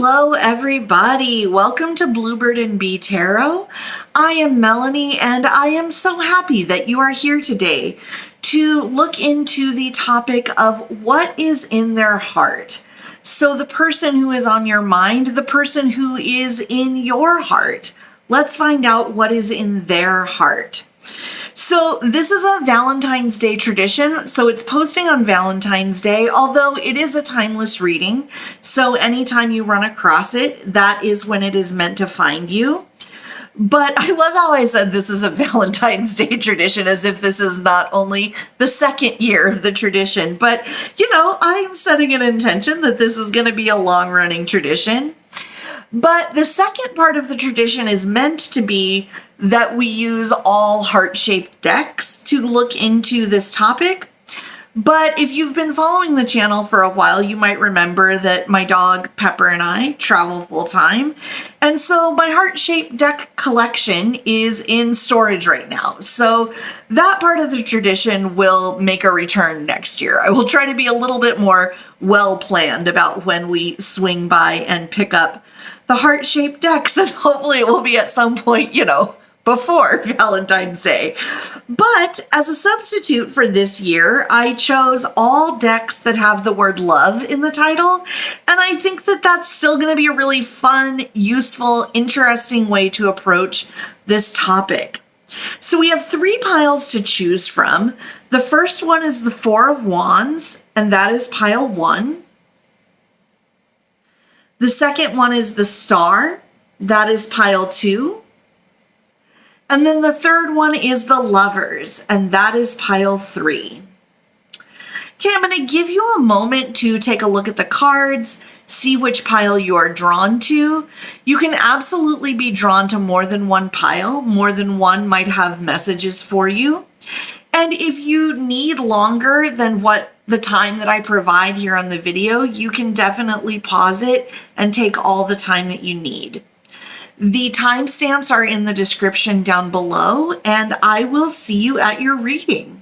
Hello, everybody. Welcome to Bluebird and Bee Tarot. I am Melanie, and I am so happy that you are here today to look into the topic of what is in their heart. So the person who is on your mind, the person who is in your heart. Let's find out what is in their heart. So this is a Valentine's Day tradition, so it's posting on Valentine's Day, although it is a timeless reading. So anytime you run across it, that is when it is meant to find you. But I love how I said this is a Valentine's Day tradition, as if this is not only the second year of the tradition. But, I am setting an intention that this is going to be a long-running tradition. But the second part of the tradition is meant to be that we use all heart-shaped decks to look into this topic. But if you've been following the channel for a while, you might remember that my dog Pepper and I travel full-time. And so my heart-shaped deck collection is in storage right now. So that part of the tradition will make a return next year. I will try to be a little bit more well-planned about when we swing by and pick up the heart-shaped decks, and hopefully it will be at some point, before Valentine's Day. But as a substitute for this year, I chose all decks that have the word love in the title, and I think that that's still going to be a really fun, useful, interesting way to approach this topic. So we have 3 piles to choose from. The first one is the 4 of Wands, and that is pile 1. The second one is the Star, that is pile 2. And then the third one is the Lovers, and that is pile 3. Okay, I'm going to give you a moment to take a look at the cards, see which pile you are drawn to. You can absolutely be drawn to more than one pile. More than one might have messages for you. And if you need longer than what the time that I provide here on the video, you can definitely pause it and take all the time that you need. The timestamps are in the description down below, and I will see you at your reading.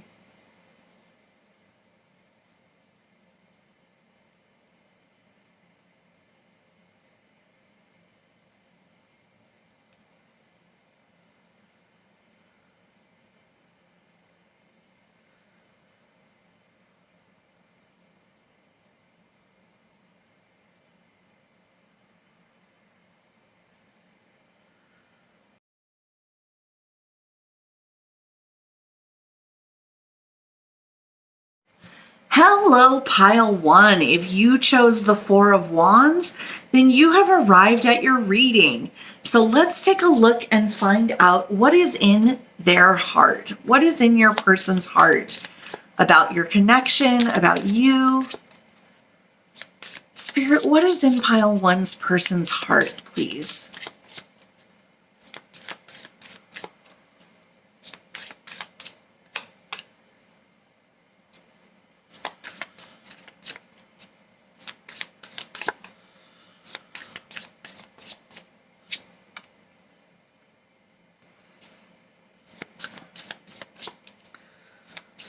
Hello, pile 1. If you chose the 4 of Wands, then you have arrived at your reading. So let's take a look and find out what is in their heart. What is in your person's heart about your connection, about you? Spirit, what is in pile 1's person's heart, please?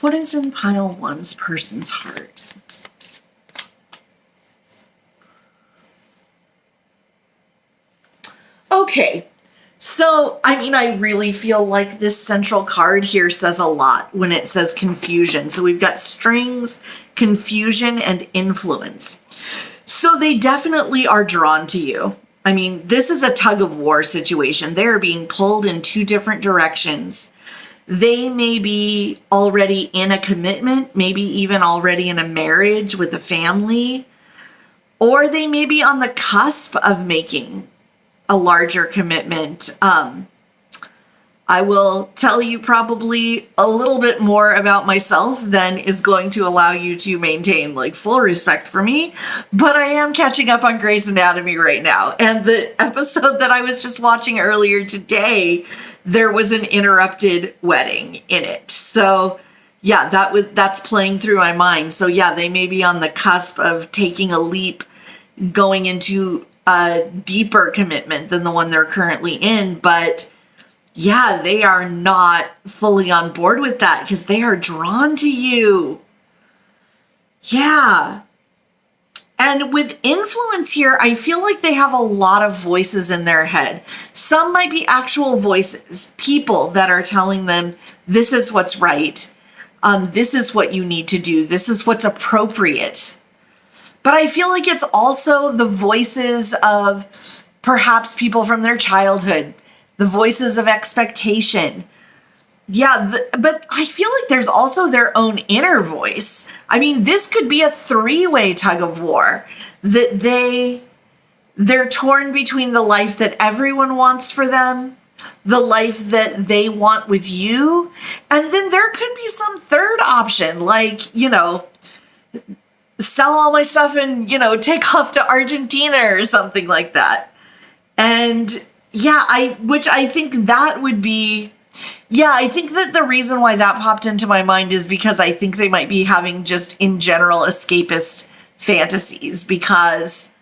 What is in pile 1's person's heart? Okay, so, I really feel like this central card here says a lot when it says confusion. So we've got strings, confusion, and influence. So they definitely are drawn to you. This is a tug of war situation. They are being pulled in 2 different directions. They may be already in a commitment, maybe even already in a marriage with a family, or they may be on the cusp of making a larger commitment. I will tell you probably a little bit more about myself than is going to allow you to maintain full respect for me, but I am catching up on Grey's Anatomy right now. And the episode that I was just watching earlier today, there was an interrupted wedding in it. So yeah, that's playing through my mind. So yeah, they may be on the cusp of taking a leap, going into a deeper commitment than the one they're currently in. But yeah, they are not fully on board with that because they are drawn to you. Yeah. And with influence here, I feel like they have a lot of voices in their head. Some might be actual voices, people that are telling them, this is what's right. This is what you need to do. This is what's appropriate. But I feel like it's also the voices of perhaps people from their childhood, the voices of expectation. Yeah, but I feel like there's also their own inner voice. I mean, this could be a three-way tug of war, that they're torn between the life that everyone wants for them, the life that they want with you, and then there could be some third option, like, sell all my stuff and, take off to Argentina or something like that. And yeah, I think that would be, I think that the reason why that popped into my mind is because I think they might be having just in general escapist fantasies, because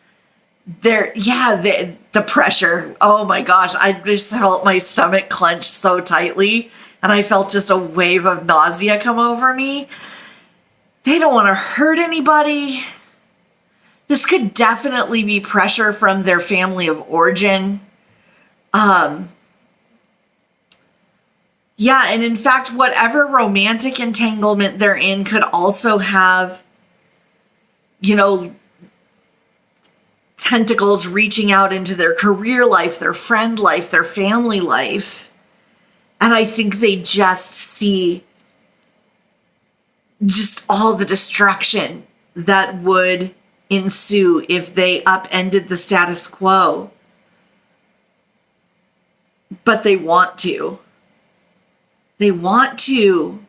the pressure. Oh my gosh, I just felt my stomach clench so tightly and I felt just a wave of nausea come over me. They don't want to hurt anybody. This could definitely be pressure from their family of origin. And in fact, whatever romantic entanglement they're in could also have, tentacles reaching out into their career life, their friend life, their family life. And I think they just see just all the destruction that would ensue if they upended the status quo. But they want to. They want to.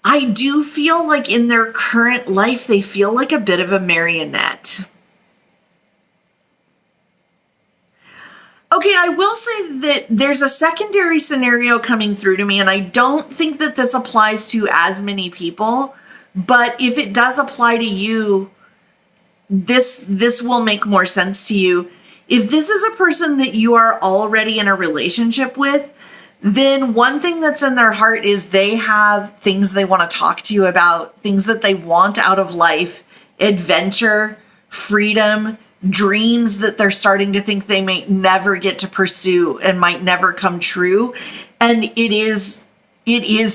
I do feel like in their current life, they feel like a bit of a marionette. Okay, I will say that there's a secondary scenario coming through to me, and I don't think that this applies to as many people, but if it does apply to you, this will make more sense to you. If this is a person that you are already in a relationship with, then one thing that's in their heart is they have things they want to talk to you about, things that they want out of life, adventure, freedom, dreams that they're starting to think they may never get to pursue and might never come true. And it is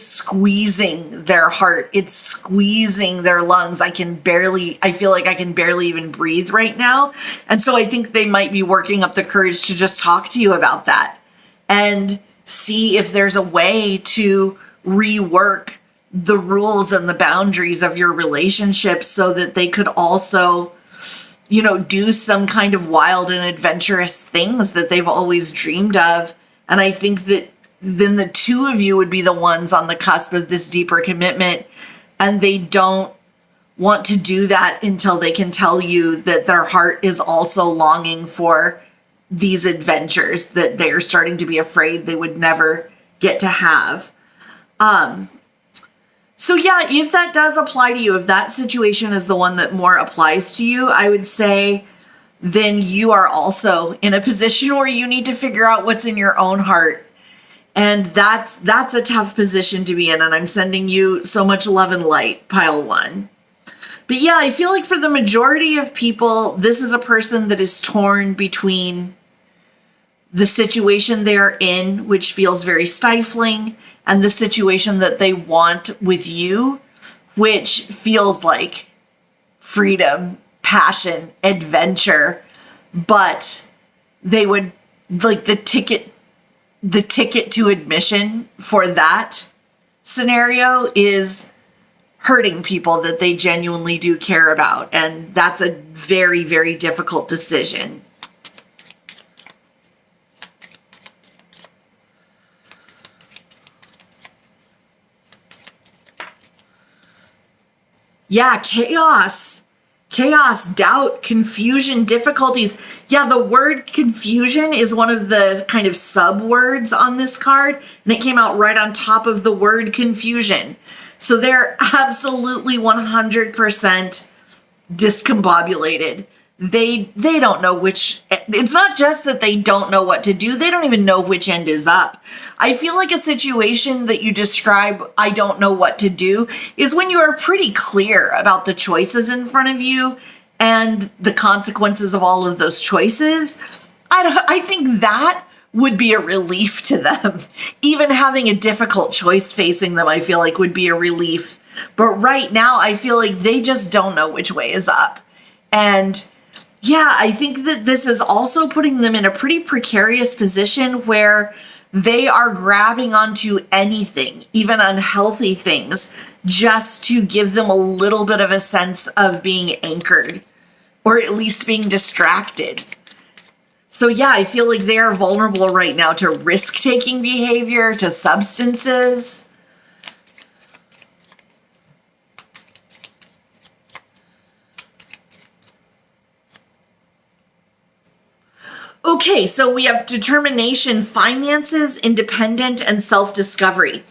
squeezing their heart. It's squeezing their lungs. I feel like I can barely even breathe right now. And so I think they might be working up the courage to just talk to you about that and see if there's a way to rework the rules and the boundaries of your relationship so that they could also, do some kind of wild and adventurous things that they've always dreamed of. And I think that then the two of you would be the ones on the cusp of this deeper commitment, and they don't want to do that until they can tell you that their heart is also longing for these adventures that they're starting to be afraid they would never get to have. So yeah, if that does apply to you, if that situation is the one that more applies to you, I would say then you are also in a position where you need to figure out what's in your own heart. And that's a tough position to be in. And I'm sending you so much love and light, pile one. But yeah, I feel like for the majority of people, this is a person that is torn between the situation they're in, which feels very stifling, and the situation that they want with you, which feels like freedom, passion, adventure. But they would like the ticket to admission for that scenario is hurting people that they genuinely do care about. And that's a very, very difficult decision. Yeah, chaos, doubt, confusion, difficulties. Yeah, the word confusion is one of the kind of sub words on this card, and it came out right on top of the word confusion. So they're absolutely 100% discombobulated. They don't know which, it's not just that they don't know what to do, they don't even know which end is up. I feel like a situation that you describe, I don't know what to do, is when you are pretty clear about the choices in front of you and the consequences of all of those choices, I think that would be a relief to them. Even having a difficult choice facing them, I feel like would be a relief. But right now, I feel like they just don't know which way is up. And yeah, I think that this is also putting them in a pretty precarious position where they are grabbing onto anything, even unhealthy things, just to give them a little bit of a sense of being anchored, or at least being distracted. So yeah, I feel like they are vulnerable right now to risk-taking behavior, to substances. Okay, so we have determination, finances, independent, and self-discovery.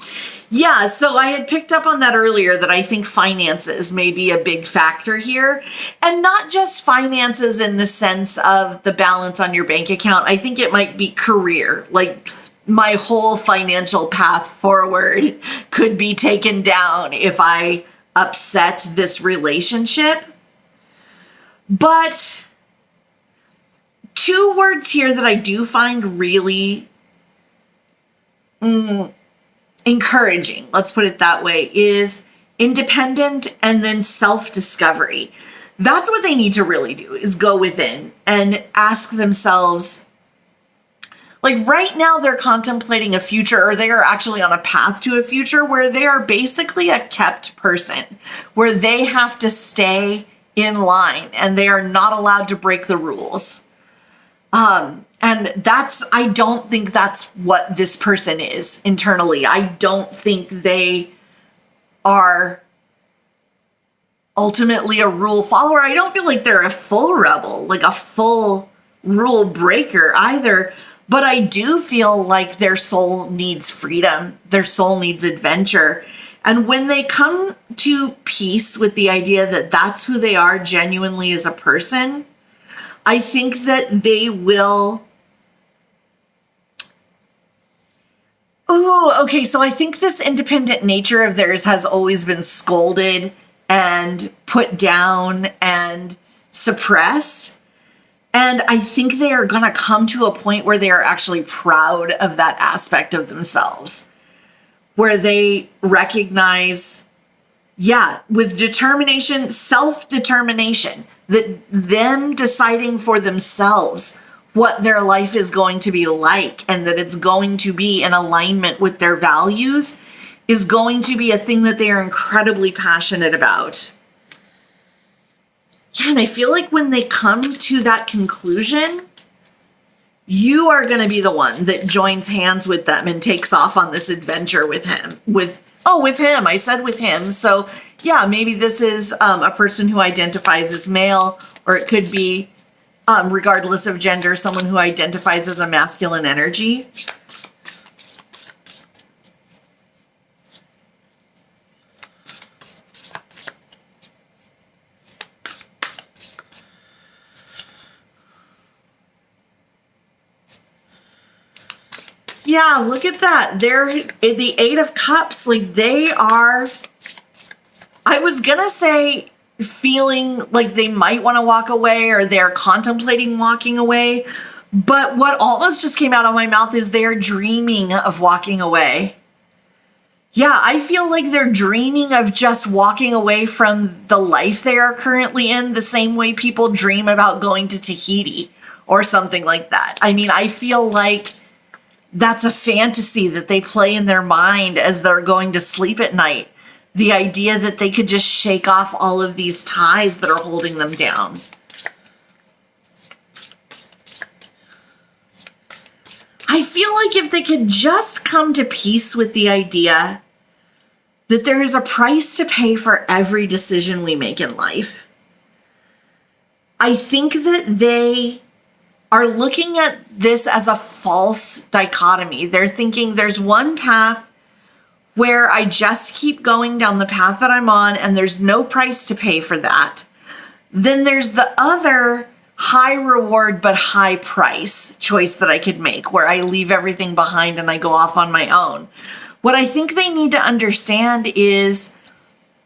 Yeah, so I had picked up on that earlier, that I think finances may be a big factor here. And not just finances in the sense of the balance on your bank account. I think it might be career. Like, my whole financial path forward could be taken down if I upset this relationship. But two words here that I do find really encouraging, let's put it that way, is independent and then self-discovery. That's what they need to really do, is go within and ask themselves, like right now they're contemplating a future, or they are actually on a path to a future where they are basically a kept person, where they have to stay in line and they are not allowed to break the rules. And I don't think that's what this person is internally. I don't think they are ultimately a rule follower. I don't feel like they're a full rebel, like a full rule breaker either. But I do feel like their soul needs freedom. Their soul needs adventure. And when they come to peace with the idea that that's who they are genuinely as a person, I think that they will. Oh, okay. So I think this independent nature of theirs has always been scolded and put down and suppressed. And I think they are going to come to a point where they are actually proud of that aspect of themselves, where they recognize, yeah, with determination, self-determination, that them deciding for themselves what their life is going to be like and that it's going to be in alignment with their values is going to be a thing that they are incredibly passionate about. Yeah, and I feel like when they come to that conclusion, you are going to be the one that joins hands with them and takes off on this adventure with him. With him. I said with him. So yeah, maybe this is a person who identifies as male, or it could be, regardless of gender, someone who identifies as a masculine energy. Yeah, look at that. They're the Eight of Cups. Like they are, I was going to say feeling like they might want to walk away, or they're contemplating walking away. But what almost just came out of my mouth is they're dreaming of walking away. Yeah, I feel like they're dreaming of just walking away from the life they are currently in, the same way people dream about going to Tahiti or something like that. I mean, I feel like that's a fantasy that they play in their mind as they're going to sleep at night. The idea that they could just shake off all of these ties that are holding them down. I feel like if they could just come to peace with the idea that there is a price to pay for every decision we make in life, I think that they are looking at this as a false dichotomy. They're thinking there's one path where I just keep going down the path that I'm on and there's no price to pay for that. Then there's the other high reward but high price choice that I could make, where I leave everything behind and I go off on my own. What I think they need to understand is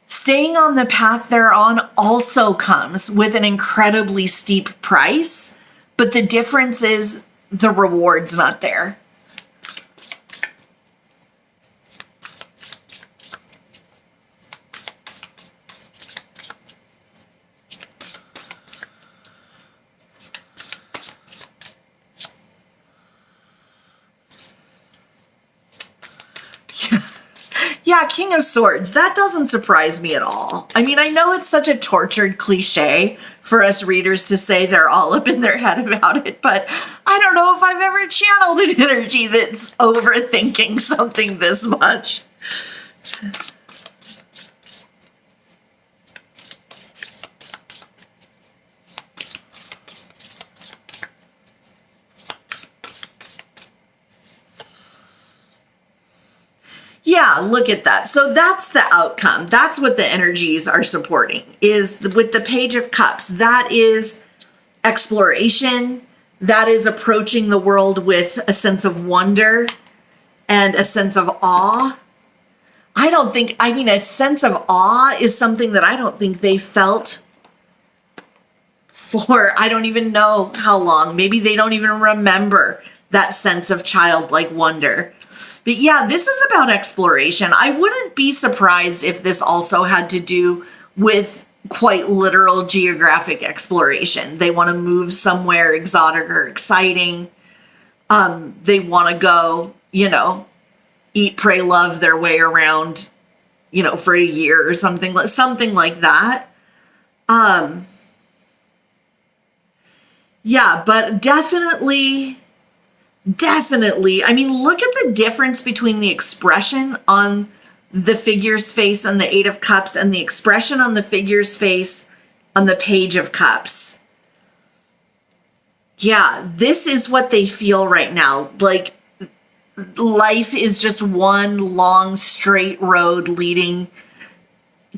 Staying on the path they're on also comes with an incredibly steep price, but the difference is the reward's not there. Yeah, King of Swords. That doesn't surprise me at all. I mean, I know it's such a tortured cliche for us readers to say they're all up in their head about it, but I don't know if I've ever channeled an energy that's overthinking something this much. Yeah, look at that. So that's the outcome. That's what the energies are supporting, is with the Page of Cups. That is exploration. That is approaching the world with a sense of wonder and a sense of awe. A sense of awe is something that I don't think they felt for, I don't even know how long. Maybe they don't even remember that sense of childlike wonder. But yeah, this is about exploration. I wouldn't be surprised if this also had to do with quite literal geographic exploration. They want to move somewhere exotic or exciting. They want to go, eat, pray, love their way around, for a year or something like that. Yeah, but definitely. I mean, look at the difference between the expression on the figure's face on the Eight of Cups and the expression on the figure's face on the Page of Cups. Yeah, this is what they feel right now. Like, life is just one long straight road leading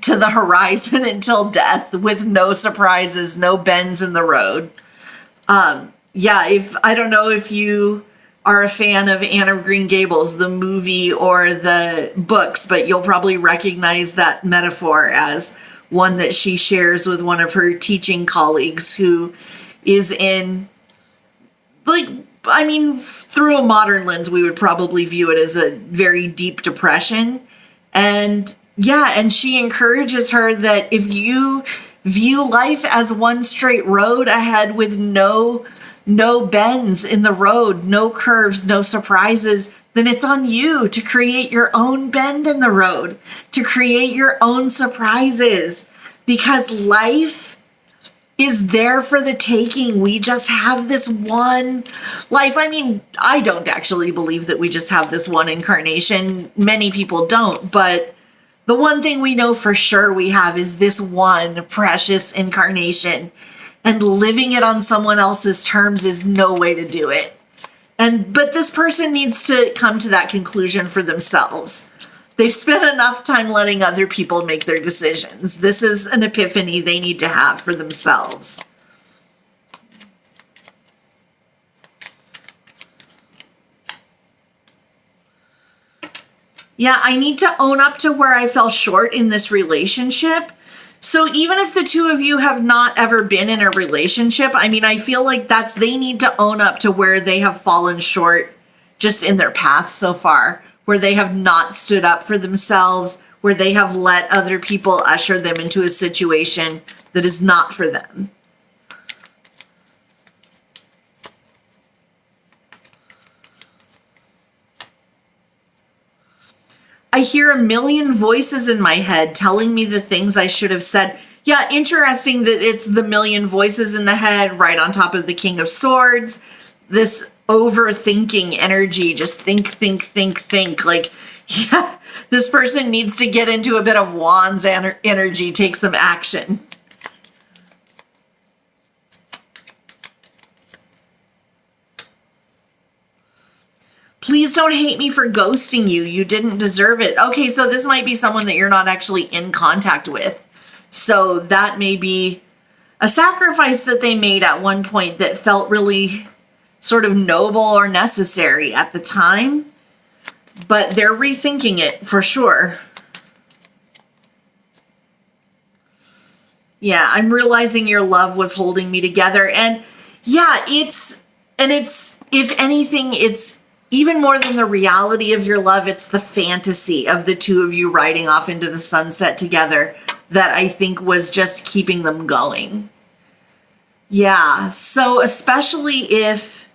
to the horizon until death with no surprises, no bends in the road. Yeah, I don't know if you are a fan of Anne of Green Gables, the movie or the books, but you'll probably recognize that metaphor as one that she shares with one of her teaching colleagues who is in, through a modern lens, we would probably view it as a very deep depression. And she encourages her that if you view life as one straight road ahead with no bends in the road, no curves, no surprises, then it's on you to create your own bend in the road, to create your own surprises, because life is there for the taking. We just have this one life. I mean, I don't actually believe that we just have this one incarnation. Many people don't, but the one thing we know for sure we have is this one precious incarnation. And living it on someone else's terms is no way to do it. But this person needs to come to that conclusion for themselves. They've spent enough time letting other people make their decisions. This is an epiphany they need to have for themselves. Yeah, I need to own up to where I fell short in this relationship. So even if the two of you have not ever been in a relationship, I feel like they need to own up to where they have fallen short just in their path so far, where they have not stood up for themselves, where they have let other people usher them into a situation that is not for them. I hear a million voices in my head telling me the things I should have said. Yeah, interesting that it's the million voices in the head right on top of the King of Swords. This overthinking energy, just think. Like, yeah, this person needs to get into a bit of Wands energy, take some action. Please don't hate me for ghosting you. You didn't deserve it. Okay, so this might be someone that you're not actually in contact with. So that may be a sacrifice that they made at one point that felt really sort of noble or necessary at the time. But they're rethinking it for sure. Yeah, I'm realizing your love was holding me together. And yeah, it's, if anything, it's even more than the reality of your love, it's the fantasy of the two of you riding off into the sunset together that I think was just keeping them going. Yeah, so especially if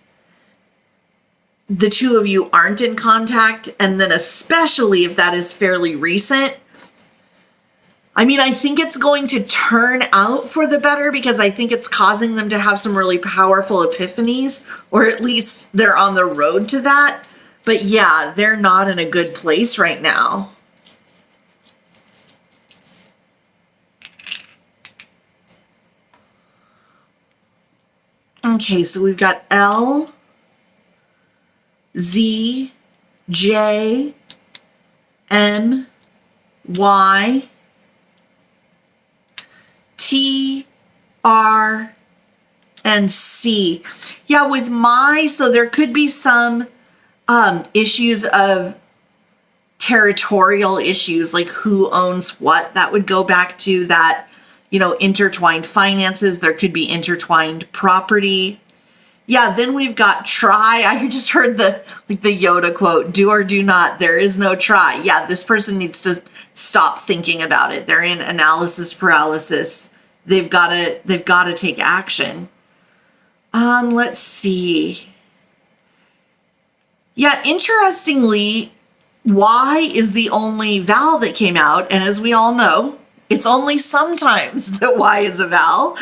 the two of you aren't in contact, and then especially if that is fairly recent, I mean, I think it's going to turn out for the better because I think it's causing them to have some really powerful epiphanies, or at least they're on the road to that. But yeah, they're not in a good place right now. Okay, so we've got L, Z, J, M, Y, T, R, and C. Yeah, with my, so there could be some issues of territorial issues, like who owns what. That would go back to that, intertwined finances. There could be intertwined property. Yeah, then we've got try. I just heard the Yoda quote, do or do not, there is no try. Yeah, this person needs to stop thinking about it. They're in analysis paralysis. They've got to take action. Let's see. Yeah, interestingly, Y is the only vowel that came out, and as we all know, it's only sometimes that Y is a vowel.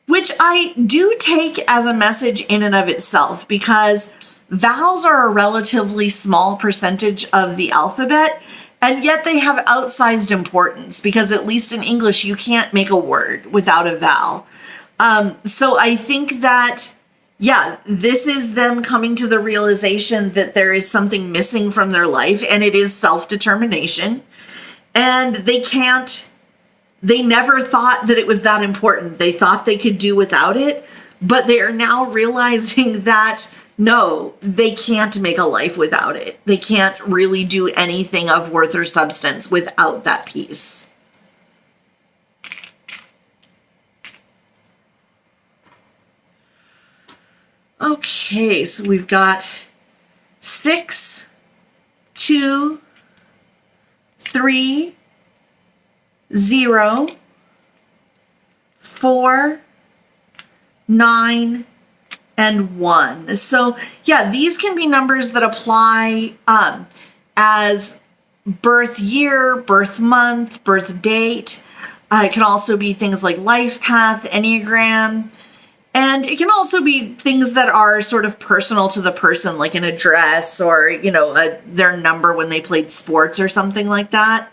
Which I do take as a message in and of itself, because vowels are a relatively small percentage of the alphabet, and yet they have outsized importance, because at least in English, you can't make a word without a vowel. So I think that, yeah, this is them coming to the realization that there is something missing from their life, and it is self-determination, and they never thought that it was that important. They thought they could do without it, but they are now realizing that no, they can't make a life without it. They can't really do anything of worth or substance without that piece. Okay, so we've got 6, 2, 3, 0, 4, 9, and 1. So yeah, these can be numbers that apply as birth year, birth month, birth date. It can also be things like life path, Enneagram, and it can also be things that are sort of personal to the person, like an address or, their number when they played sports or something like that.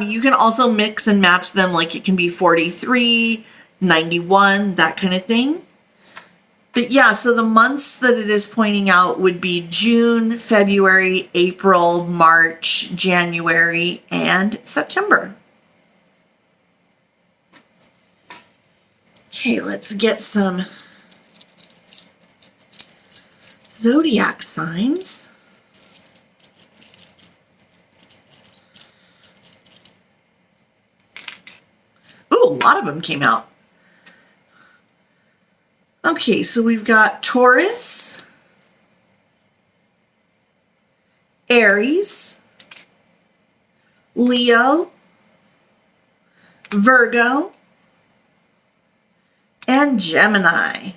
You can also mix and match them, like it can be 43, 91, that kind of thing. But yeah, so the months that it is pointing out would be June, February, April, March, January, and September. Okay, let's get some zodiac signs. Ooh, a lot of them came out. Okay, so we've got Taurus, Aries, Leo, Virgo, and Gemini.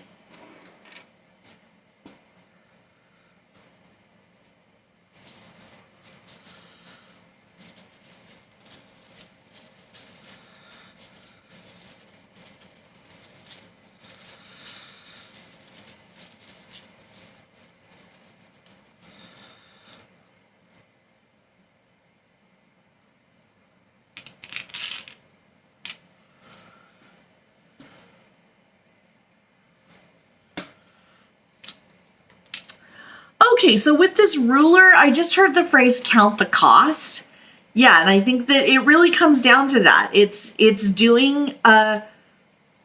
Okay, so with this ruler, I just heard the phrase count the cost. Yeah, and I think that it really comes down to that. It's doing a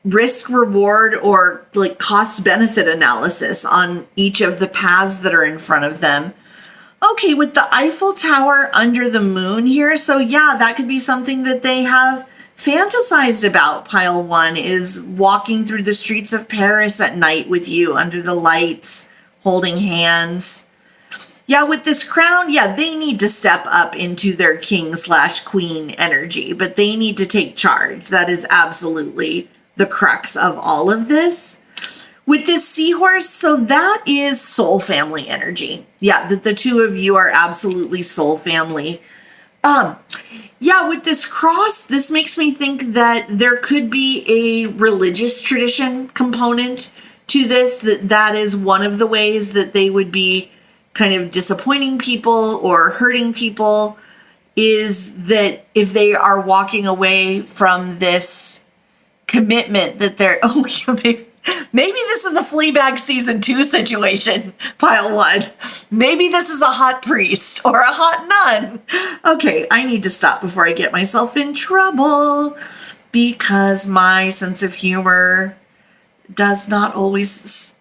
risk reward or like cost benefit analysis on each of the paths that are in front of them. Okay, with the Eiffel Tower under the moon here, so yeah, that could be something that they have fantasized about, pile one, is walking through the streets of Paris at night with you under the lights, holding hands. Yeah, with this crown, yeah, they need to step up into their king/queen energy, but they need to take charge. That is absolutely the crux of all of this. With this seahorse, so that is soul family energy. Yeah, the two of you are absolutely soul family. Yeah, with this cross, this makes me think that there could be a religious tradition component to this, that is one of the ways that they would be kind of disappointing people or hurting people, is that if they are walking away from this commitment that they're, oh, maybe this is a Fleabag season 2 situation, pile one. Maybe this is a hot priest or a hot nun. Okay, I need to stop before I get myself in trouble, because my sense of humor does not always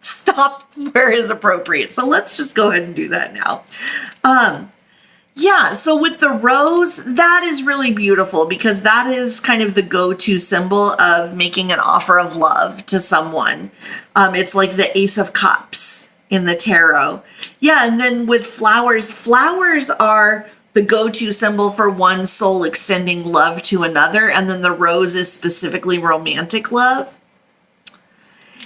stop where is appropriate. So let's just go ahead and do that now. Yeah, so with the rose, that is really beautiful because that is kind of the go-to symbol of making an offer of love to someone. It's like the Ace of Cups in the tarot. Yeah, and then with flowers, flowers are the go-to symbol for one soul extending love to another, and then the rose is specifically romantic love.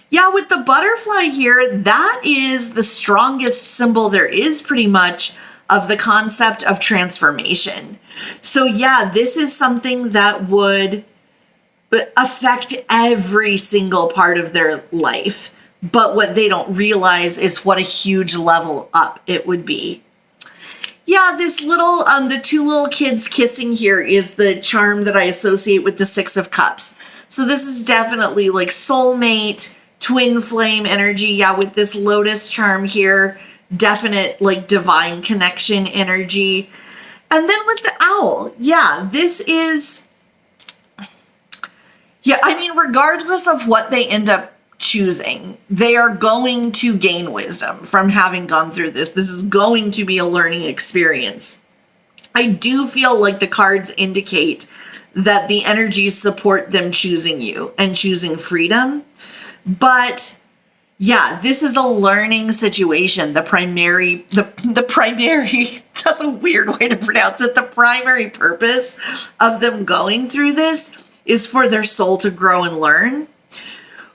Yeah, with the butterfly here, that is the strongest symbol there is pretty much of the concept of transformation. So yeah, this is something that would affect every single part of their life. But what they don't realize is what a huge level up it would be. Yeah, this little, the two little kids kissing here is the charm that I associate with the Six of Cups. So this is definitely like soulmate, twin flame energy. Yeah, with this lotus charm here, definite like divine connection energy. And then with the owl, yeah, this is, yeah, I mean, regardless of what they end up choosing, they are going to gain wisdom from having gone through this. This is going to be a learning experience. I do feel like the cards indicate that the energies support them choosing you and choosing freedom. But yeah, this is a learning situation. The primary, that's a weird way to pronounce it. The primary purpose of them going through this is for their soul to grow and learn,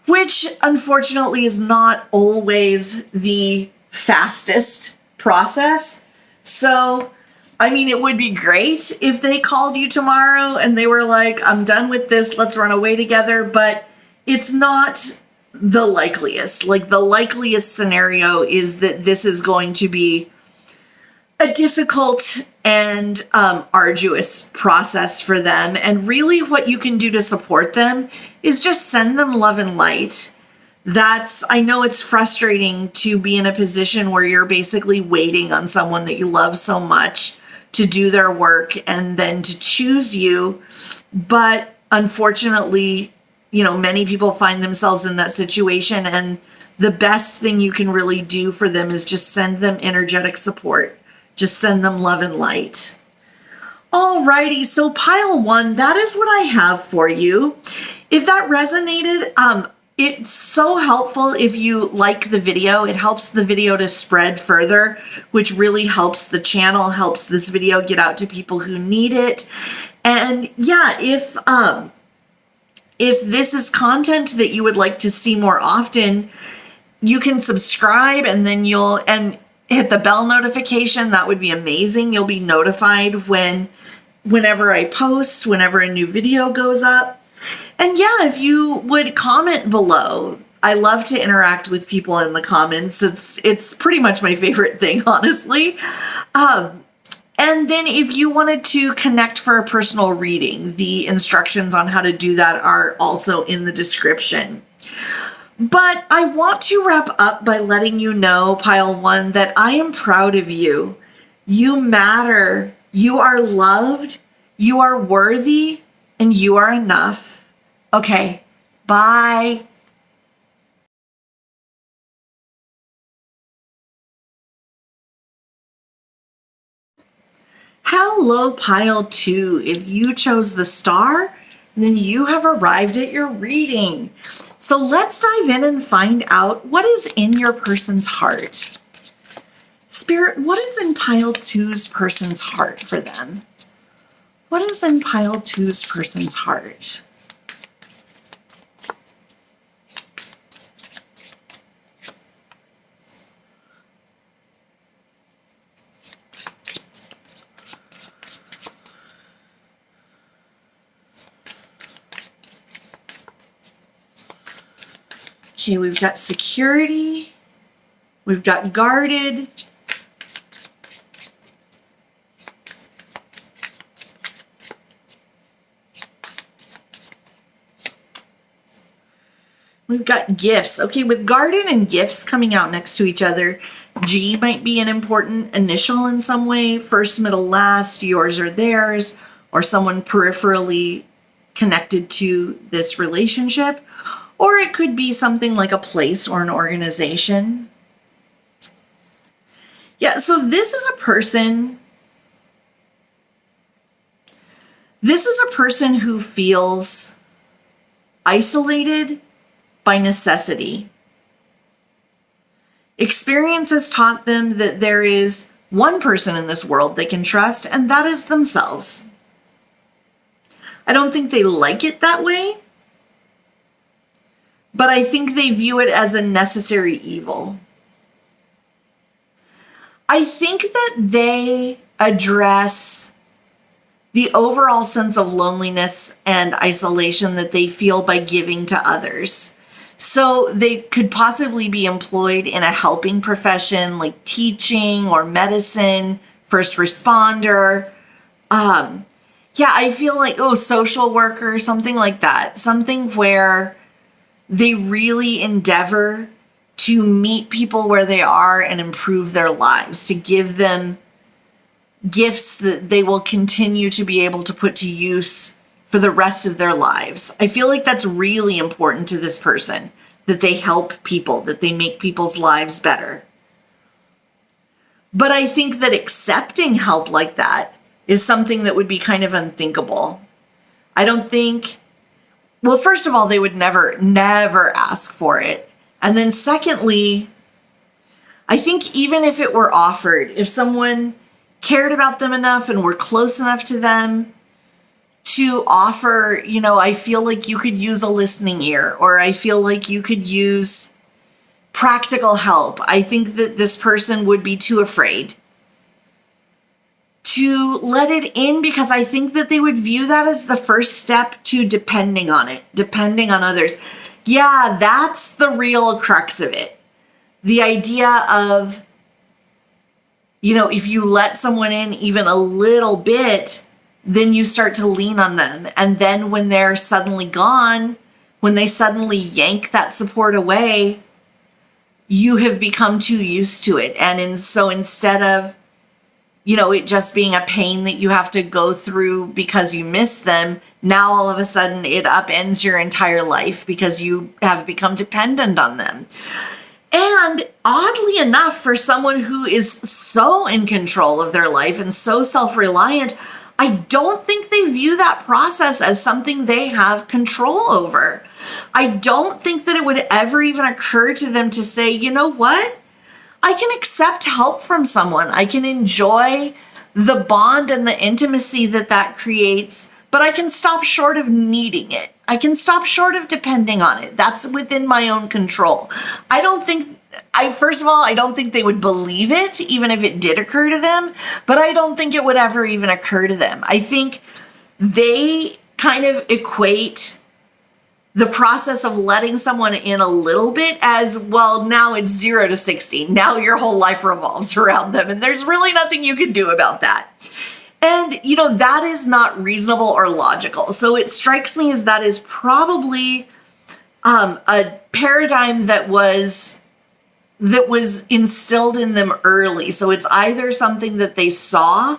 which unfortunately is not always the fastest process. So, I mean, it would be great if they called you tomorrow and they were like, I'm done with this, let's run away together, but it's not the likeliest. Like, the likeliest scenario is that this is going to be a difficult and arduous process for them. And really what you can do to support them is just send them love and light. I know it's frustrating to be in a position where you're basically waiting on someone that you love so much to do their work and then to choose you. But unfortunately, you know, many people find themselves in that situation, and the best thing you can really do for them is just send them energetic support. Just send them love and light. Alrighty, so pile one, that is what I have for you. If that resonated, it's so helpful if you like the video. It helps the video to spread further, which really helps the channel, helps this video get out to people who need it. And yeah, if this is content that you would like to see more often, you can subscribe and then and hit the bell notification. That would be amazing. You'll be notified whenever I post, whenever a new video goes up. And yeah, if you would comment below. I love to interact with people in the comments. It's pretty much my favorite thing, honestly. And then if you wanted to connect for a personal reading, the instructions on how to do that are also in the description. But I want to wrap up by letting you know, pile one, that I am proud of you. You matter. You are loved. You are worthy. And you are enough. Okay, bye. Hello, pile 2. If you chose the star, then you have arrived at your reading. So let's dive in and find out what is in your person's heart. Spirit, what is in pile 2's person's heart for them? What is in pile 2's person's heart? Okay, we've got security, we've got guarded, we've got gifts. Okay, with guarded and gifts coming out next to each other, G might be an important initial in some way, first, middle, last, yours or theirs, or someone peripherally connected to this relationship. Or it could be something like a place or an organization. Yeah, so this is a person. This is a person who feels isolated by necessity. Experience has taught them that there is one person in this world they can trust, and that is themselves. I don't think they like it that way, but I think they view it as a necessary evil. I think that they address the overall sense of loneliness and isolation that they feel by giving to others. So they could possibly be employed in a helping profession like teaching or medicine, first responder. I feel like, social worker, something like that. Something where they really endeavor to meet people where they are and improve their lives, to give them gifts that they will continue to be able to put to use for the rest of their lives. I feel like that's really important to this person, that they help people, that they make people's lives better. But I think that accepting help like that is something that would be kind of unthinkable. I don't think, well, first of all, they would never ask for it. And then secondly, I think even if it were offered, if someone cared about them enough and were close enough to them to offer, I feel like you could use a listening ear, or I feel like you could use practical help, I think that this person would be too afraid to let it in, because I think that they would view that as the first step to depending on others. Yeah, that's the real crux of it. The idea of, if you let someone in even a little bit, then you start to lean on them. And then when they're suddenly gone, when they suddenly yank that support away, you have become too used to it. So instead of, it just being a pain that you have to go through because you miss them, now all of a sudden it upends your entire life because you have become dependent on them. And oddly enough, for someone who is so in control of their life and so self-reliant, I don't think they view that process as something they have control over. I don't think that it would ever even occur to them to say, you know what? I can accept help from someone. I can enjoy the bond and the intimacy that creates, but I can stop short of needing it. I can stop short of depending on it. That's within my own control. First of all, I don't think they would believe it, even if it did occur to them, but I don't think it would ever even occur to them. I think they kind of equate the process of letting someone in a little bit as, well, now it's 0 to 60. Now your whole life revolves around them, and there's really nothing you can do about that. And, that is not reasonable or logical. So it strikes me as that is probably a paradigm that was instilled in them early. So it's either something that they saw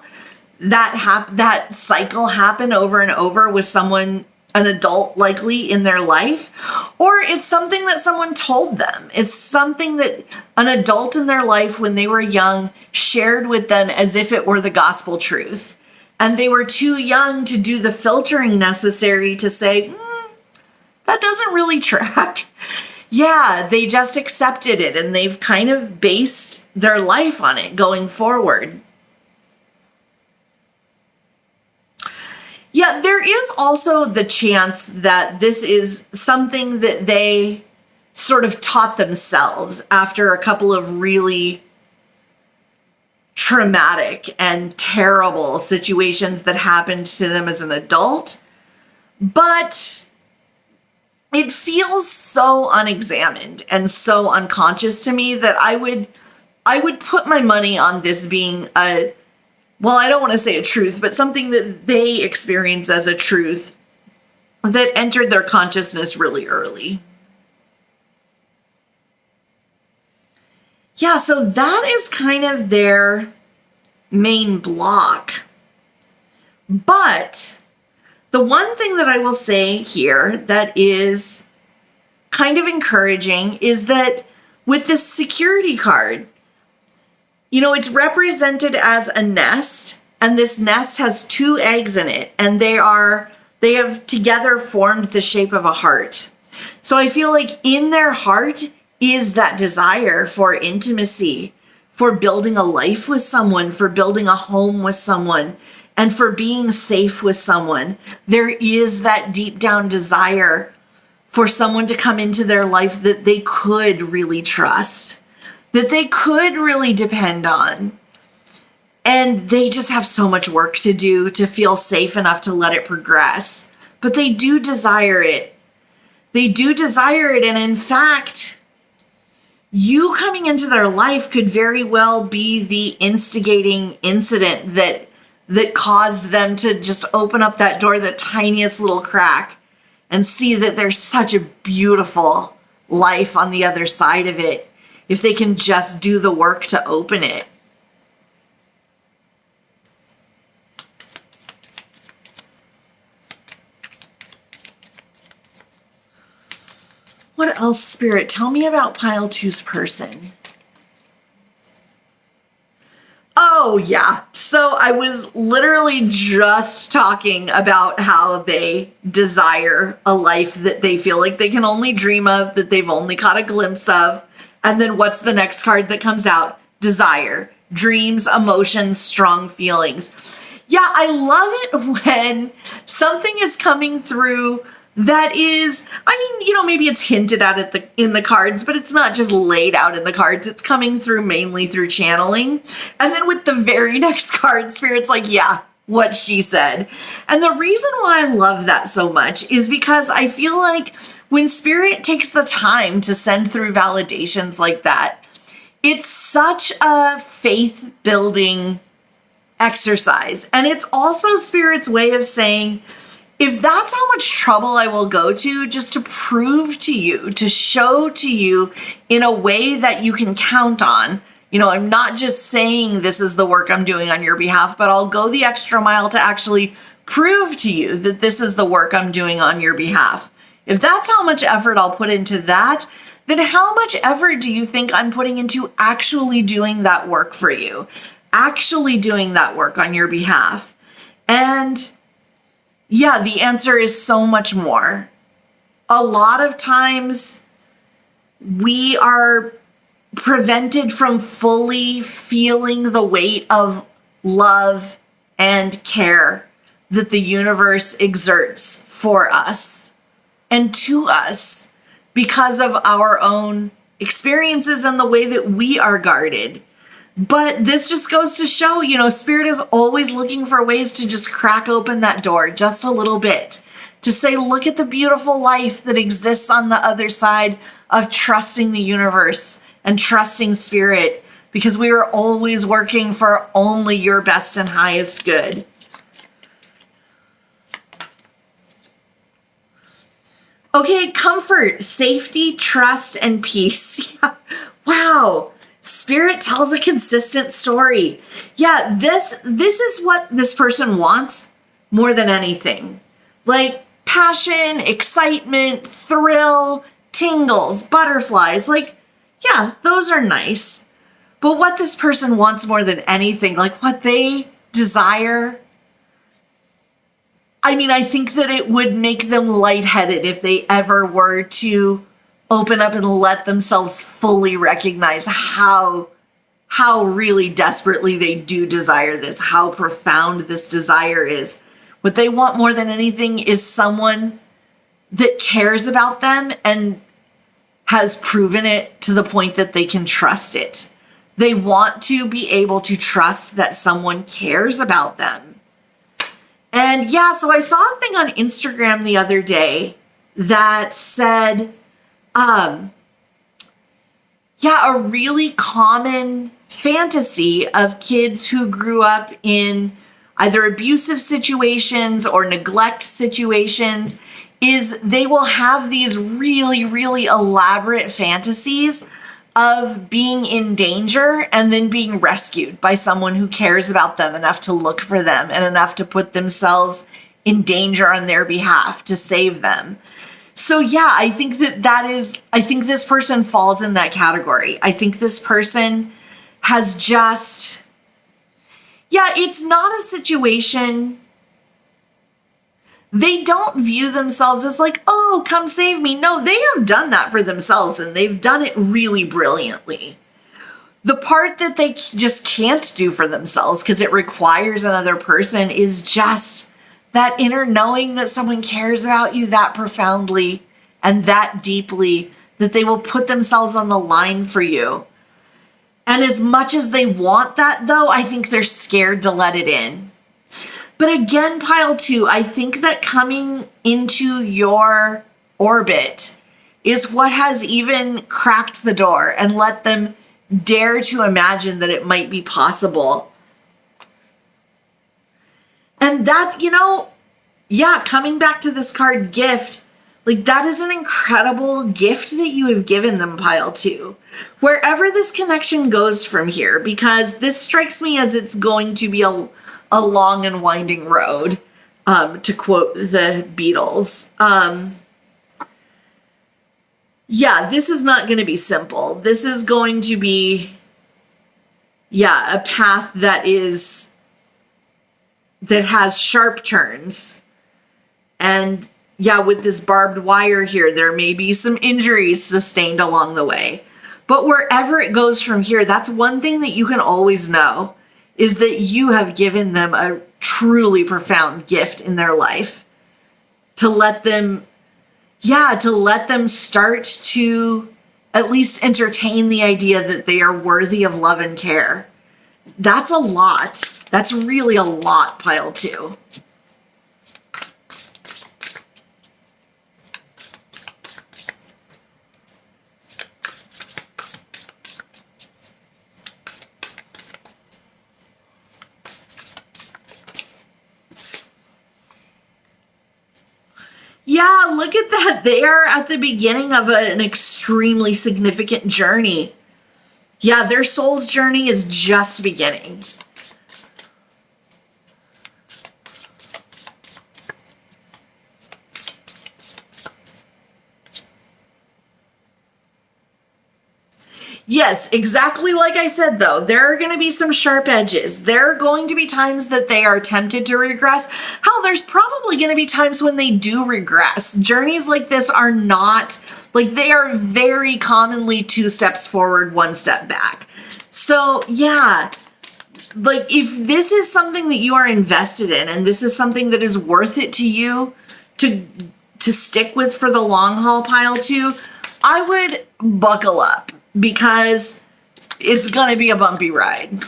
that cycle happen over and over with someone, an adult likely in their life, or it's something that someone told them. It's something that an adult in their life when they were young shared with them as if it were the gospel truth. and they were too young to do the filtering necessary to say, that doesn't really track. Yeah, they just accepted it and they've kind of based their life on it going forward. Yeah, there is also the chance that this is something that they sort of taught themselves after a couple of really traumatic and terrible situations that happened to them as an adult. But it feels so unexamined and so unconscious to me that I would put my money on this being I don't want to say a truth, but something that they experience as a truth that entered their consciousness really early. Yeah, so that is kind of their main block. But the one thing that I will say here that is kind of encouraging is that with this security card, it's represented as a nest, and this nest has 2 eggs in it, and they have together formed the shape of a heart. So I feel like in their heart is that desire for intimacy, for building a life with someone, for building a home with someone, and for being safe with someone. There is that deep down desire for someone to come into their life that they could really trust, that they could really depend on. And they just have so much work to do to feel safe enough to let it progress. But they do desire it. They do desire it. And in fact, you coming into their life could very well be the instigating incident that caused them to just open up that door, the tiniest little crack, and see that there's such a beautiful life on the other side of it if they can just do the work to open it. What else, Spirit? Tell me about pile 2's person. Oh, yeah. So I was literally just talking about how they desire a life that they feel like they can only dream of, that they've only caught a glimpse of. And then what's the next card that comes out? Desire, dreams, emotions, strong feelings. Yeah, I love it when something is coming through that is, maybe it's hinted at in the cards, but it's not just laid out in the cards. It's coming through mainly through channeling. And then with the very next card, Spirit's like, yeah, what she said. And the reason why I love that so much is because I feel like when Spirit takes the time to send through validations like that, it's such a faith-building exercise. And it's also Spirit's way of saying, if that's how much trouble I will go to just to prove to you, to show to you in a way that you can count on, I'm not just saying this is the work I'm doing on your behalf, but I'll go the extra mile to actually prove to you that this is the work I'm doing on your behalf. If that's how much effort I'll put into that, then how much effort do you think I'm putting into actually doing that work for you? Actually doing that work on your behalf? And yeah, the answer is so much more. A lot of times we are prevented from fully feeling the weight of love and care that the universe exerts for us and to us because of our own experiences and the way that we are guarded. But this just goes to show, Spirit is always looking for ways to just crack open that door just a little bit, to say, look at the beautiful life that exists on the other side of trusting the universe and trusting Spirit, because we are always working for only your best and highest good. Okay, comfort, safety, trust, and peace. Wow. Spirit tells a consistent story. Yeah, this is what this person wants more than anything. Like passion, excitement, thrill, tingles, butterflies. Like, yeah, those are nice. But what this person wants more than anything, like what they desire, I mean, I think that it would make them lightheaded if they ever were to open up and let themselves fully recognize how really desperately they do desire this, how profound this desire is. What they want more than anything is someone that cares about them and has proven it to the point that they can trust it. They want to be able to trust that someone cares about them. And yeah, so I saw a thing on Instagram the other day that said, a really common fantasy of kids who grew up in either abusive situations or neglect situations is they will have these really, really elaborate fantasies of being in danger and then being rescued by someone who cares about them enough to look for them and enough to put themselves in danger on their behalf to save them. So yeah, I think I think this person falls in that category. I think this person has just, it's not a situation. They don't view themselves as like, oh, come save me. No, they have done that for themselves and they've done it really brilliantly. The part that they just can't do for themselves because it requires another person is just that inner knowing that someone cares about you that profoundly and that deeply that they will put themselves on the line for you. And as much as they want that, though, I think they're scared to let it in. But again, pile 2, I think that coming into your orbit is what has even cracked the door and let them dare to imagine that it might be possible. And that, coming back to this card gift, like that is an incredible gift that you have given them, pile 2. Wherever this connection goes from here, because this strikes me as it's going to be a long and winding road, to quote the Beatles. This is not going to be simple. This is going to be, a path that has sharp turns. And with this barbed wire here, there may be some injuries sustained along the way. But wherever it goes from here, that's one thing that you can always know is that you have given them a truly profound gift in their life to let them start to at least entertain the idea that they are worthy of love and care. That's a lot. That's really a lot, pile 2. Yeah, look at that. They are at the beginning of an extremely significant journey. Yeah, their soul's journey is just beginning. Yes, exactly like I said, though. There are going to be some sharp edges. There are going to be times that they are tempted to regress. Hell, there's probably going to be times when they do regress. Journeys like this are not, they are very commonly 2 steps forward, 1 step back. So, if this is something that you are invested in and this is something that is worth it to you to stick with for the long haul, pile 2, I would buckle up. Because it's going to be a bumpy ride.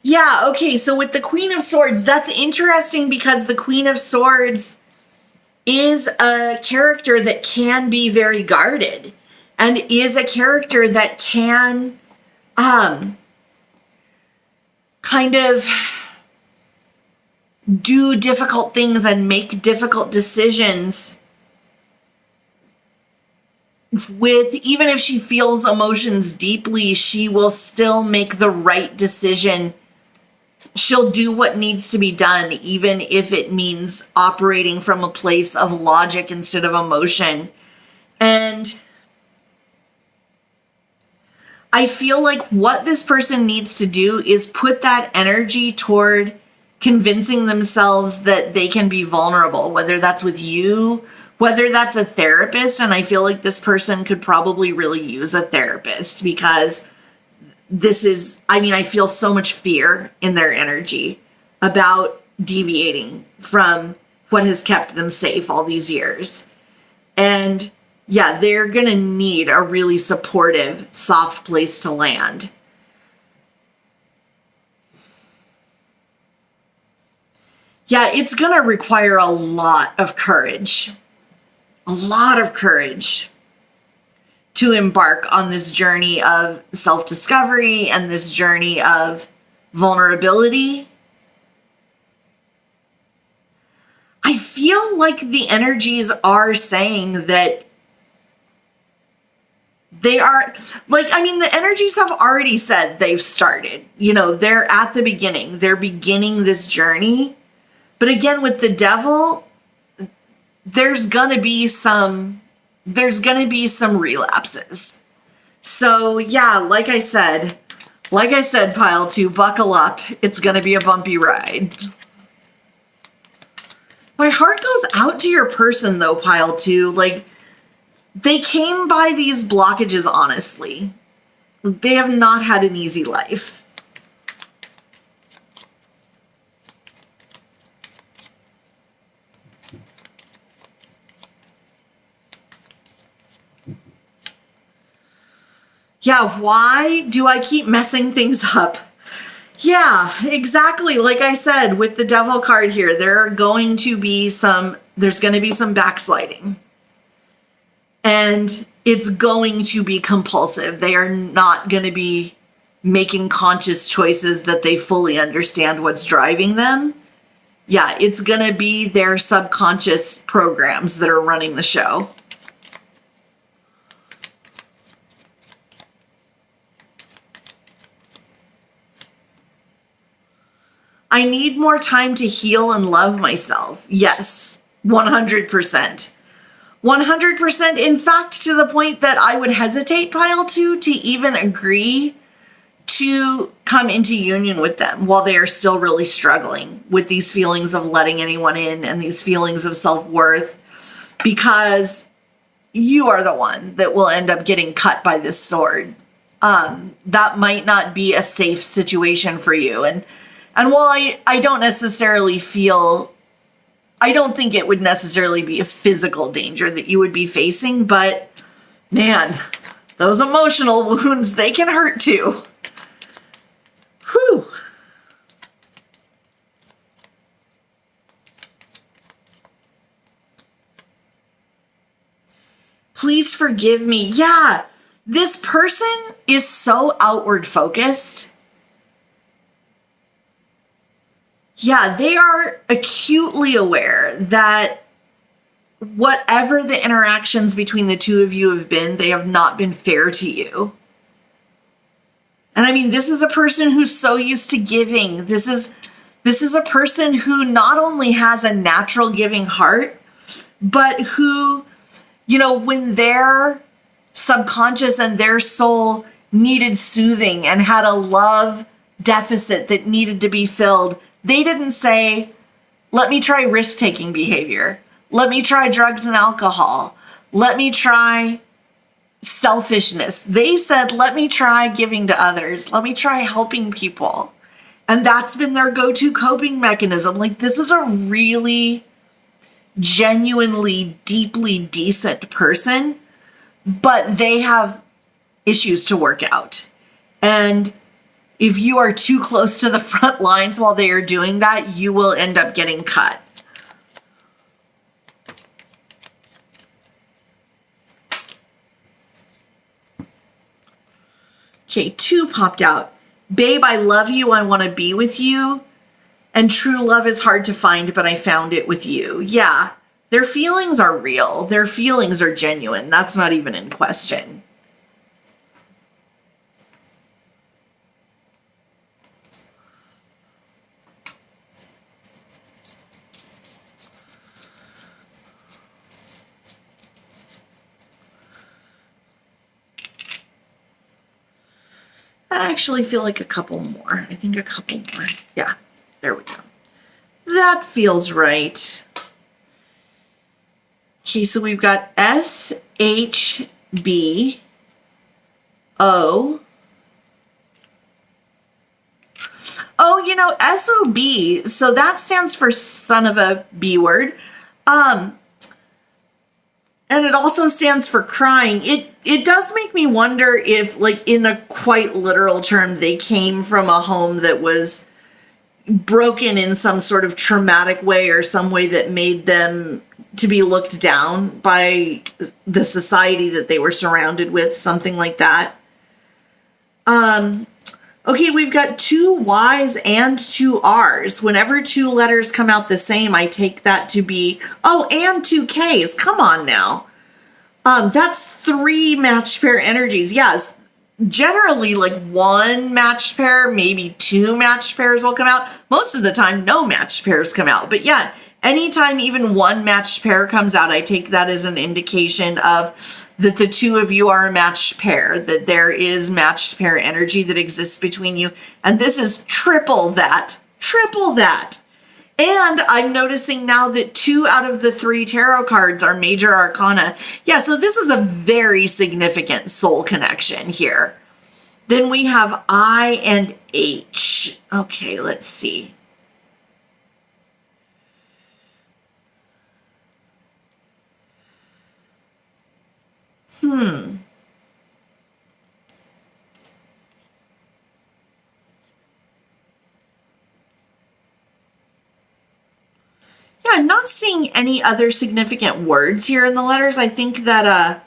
Yeah, okay, so with the Queen of Swords, that's interesting because the Queen of Swords is a character that can be very guarded and is a character that can kind of do difficult things and make difficult decisions even if she feels emotions deeply, she will still make the right decision. She'll do what needs to be done, even if it means operating from a place of logic instead of emotion. And I feel like what this person needs to do is put that energy toward convincing themselves that they can be vulnerable, whether that's with you, whether that's a therapist. And I feel like this person could probably really use a therapist, because I feel so much fear in their energy about deviating from what has kept them safe all these years. And yeah, they're going to need a really supportive, soft place to land. Yeah, it's going to require a lot of courage to embark on this journey of self-discovery and this journey of vulnerability. I feel like the energies are saying that they are, the energies have already said they've started. They're at the beginning. They're beginning this journey. But again, with the devil, there's gonna be some relapses. So yeah, like I said, pile 2, buckle up. It's gonna be a bumpy ride. My heart goes out to your person though, pile 2. They came by these blockages honestly. They have not had an easy life. Yeah, why do I keep messing things up? Yeah, exactly. Like I said, with the devil card here, there's going to be some backsliding. And it's going to be compulsive. They are not going to be making conscious choices that they fully understand what's driving them. Yeah, it's going to be their subconscious programs that are running the show. I need more time to heal and love myself. Yes, 100%. 100%. In fact, to the point that I would hesitate, pile 2, to even agree to come into union with them while they are still really struggling with these feelings of letting anyone in and these feelings of self-worth, because you are the one that will end up getting cut by this sword. That might not be a safe situation for you. And while I don't think it would necessarily be a physical danger that you would be facing, but man, those emotional wounds, they can hurt too. Whew. Please forgive me. Yeah, this person is so outward focused. Yeah, they are acutely aware that whatever the interactions between the two of you have been, they have not been fair to you. And I mean, this is a person who's so used to giving. This is a person who not only has a natural giving heart, but who, when their subconscious and their soul needed soothing and had a love deficit that needed to be filled, they didn't say, let me try risk-taking behavior. Let me try drugs and alcohol. Let me try selfishness. They said, let me try giving to others. Let me try helping people. And that's been their go-to coping mechanism. This is a really genuinely, deeply decent person, but they have issues to work out. And if you are too close to the front lines while they are doing that, you will end up getting cut. Okay, 2 popped out. Babe, I love you. I want to be with you. And true love is hard to find, but I found it with you. Yeah, their feelings are real. Their feelings are genuine. That's not even in question. I actually feel like a couple more. I think a couple more. Yeah, there we go. That feels right. Okay, so we've got S, H, B, O. Oh, you know, SOB, so that stands for son of a B word. And it also stands for crying. It does make me wonder if, like, in a quite literal term, they came from a home that was broken in some sort of traumatic way or some way that made them to be looked down by the society that they were surrounded with, something like that. Okay, we've got 2 Y's and 2 R's. Whenever 2 letters come out the same, I take that to be, oh, and 2 K's. Come on now. That's 3 matched pair energies. Yes, generally like 1 matched pair, maybe 2 matched pairs will come out. Most of the time, no matched pairs come out. But yeah, anytime even 1 matched pair comes out, I take that as an indication of that the 2 of you are a matched pair, that there is matched pair energy that exists between you. And this is triple that. And I'm noticing now that 2 out of the 3 tarot cards are major arcana. Yeah, so this is a very significant soul connection here. Then we have I and H. Okay, let's see. Yeah, I'm not seeing any other significant words here in the letters. I think that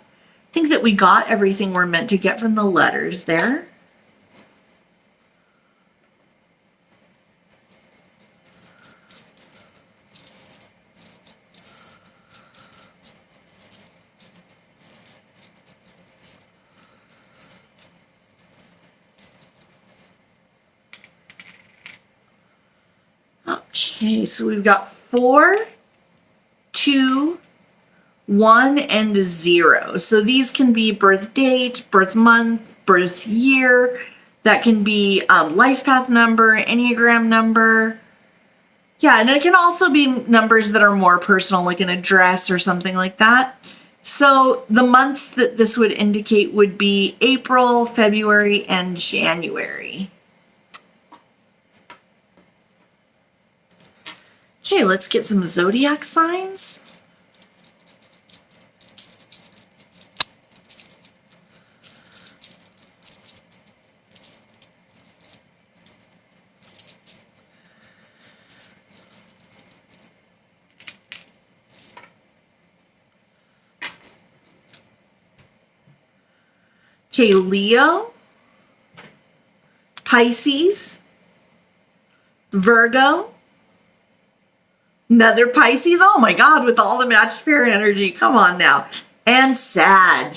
we got everything we're meant to get from the letters there. Okay, so we've got 4, 2, 1, and 0. So these can be birth date, birth month, birth year. That can be life path number, Enneagram number. Yeah, and it can also be numbers that are more personal, like an address or something like that. So the months that this would indicate would be April, February, and January. Okay, let's get some zodiac signs. Okay, Leo, Pisces, Virgo, another Pisces. Oh my God, with all the matched pair energy. Come on now. And Sag.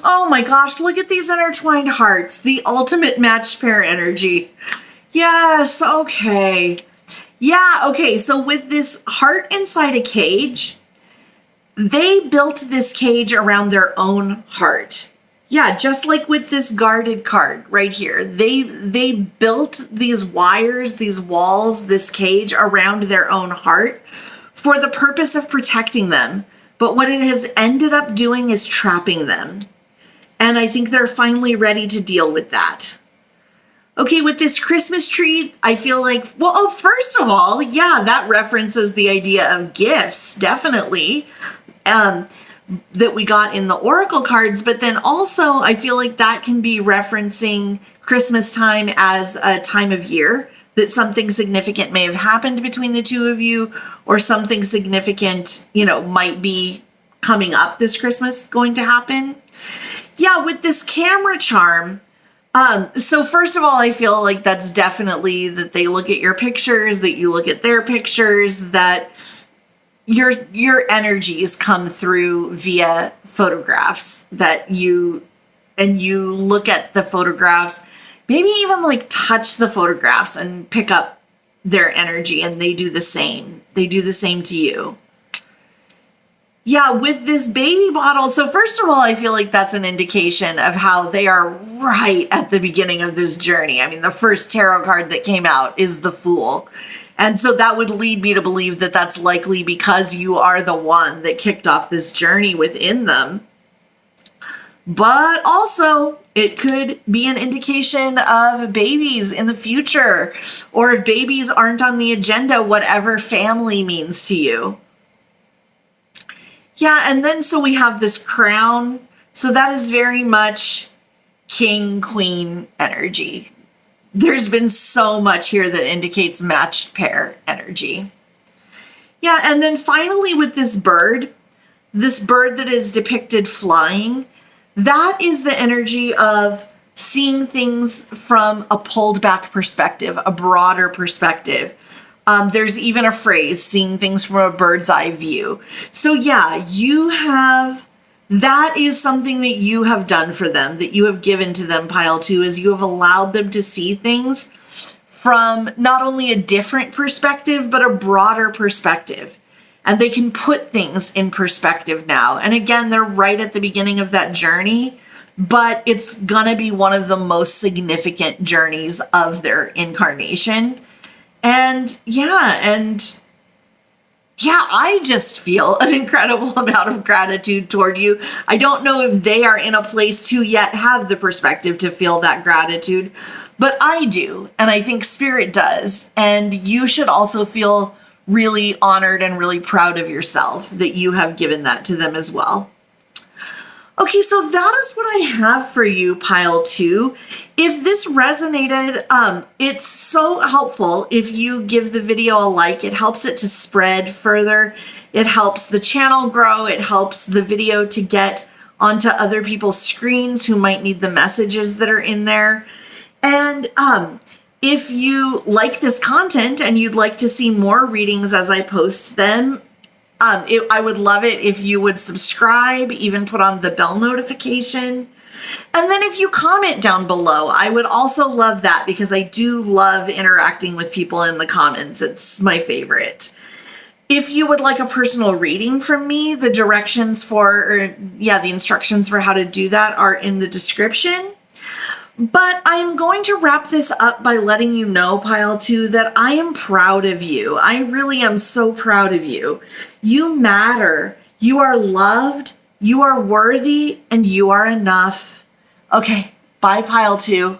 Oh my gosh, look at these intertwined hearts. The ultimate matched pair energy. Yes, okay. Yeah, okay, so with this heart inside a cage, they built this cage around their own heart. Yeah, just like with this guarded card right here. They built these wires, these walls, this cage around their own heart for the purpose of protecting them. But what it has ended up doing is trapping them. And I think they're finally ready to deal with that. Okay, with this Christmas tree, I feel like, well, oh, first of all, yeah, that references the idea of gifts, definitely, that we got in the Oracle cards. But then also, I feel like that can be referencing Christmas time as a time of year, that something significant may have happened between the two of you, or something significant, might be coming up this Christmas going to happen. Yeah, with this camera charm, so first of all, I feel like that's definitely that they look at your pictures, that you look at their pictures, that your energies come through via photographs, that you look at the photographs, maybe even like touch the photographs and pick up their energy, and they do the same. They do the same to you. Yeah, with this baby bottle, so first of all, I feel like that's an indication of how they are right at the beginning of this journey. I mean, the first tarot card that came out is the Fool. And so that would lead me to believe that that's likely because you are the one that kicked off this journey within them. But also, it could be an indication of babies in the future, or if babies aren't on the agenda, whatever family means to you. Yeah, and then so we have this crown. So that is very much king, queen energy. There's been so much here that indicates matched pair energy. Yeah, and then finally with this bird that is depicted flying, that is the energy of seeing things from a pulled back perspective, a broader perspective. There's even a phrase, seeing things from a bird's eye view. So yeah, that is something that you have done for them, that you have given to them, pile 2, is you have allowed them to see things from not only a different perspective, but a broader perspective. And they can put things in perspective now. And again, they're right at the beginning of that journey, but it's gonna be one of the most significant journeys of their incarnation. And yeah, I just feel an incredible amount of gratitude toward you. I don't know if they are in a place to yet have the perspective to feel that gratitude, but I do, and I think Spirit does. And you should also feel really honored and really proud of yourself that you have given that to them as well. Okay, so that is what I have for you, pile 2. If this resonated, it's so helpful if you give the video a like. It helps it to spread further. It helps the channel grow. It helps the video to get onto other people's screens who might need the messages that are in there. And if you like this content and you'd like to see more readings as I post them, I would love it if you would subscribe, even put on the bell notification. And then if you comment down below, I would also love that, because I do love interacting with people in the comments. It's my favorite. If you would like a personal reading from me, the instructions for how to do that are in the description. But I'm going to wrap this up by letting you know, pile 2, that I am proud of you. I really am so proud of you. You matter. You are loved. You are worthy, and you are enough. Okay, bye, pile 2.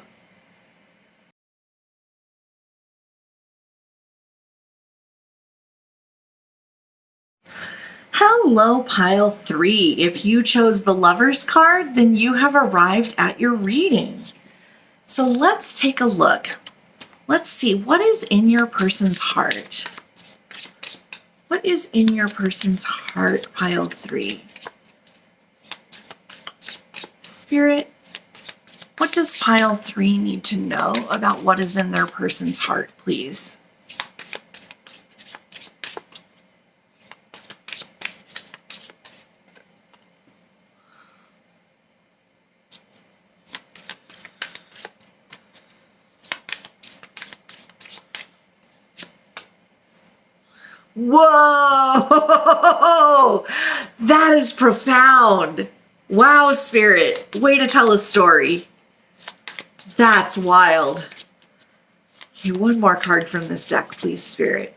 Hello, pile 3. If you chose the Lover's card, then you have arrived at your reading. So let's take a look. Let's see, what is in your person's heart? What is in your person's heart, pile 3? Spirit, what does pile 3 need to know about what is in their person's heart, please? Whoa, that is profound. Wow, Spirit, way to tell a story. That's wild. Okay, one more card from this deck, please, Spirit.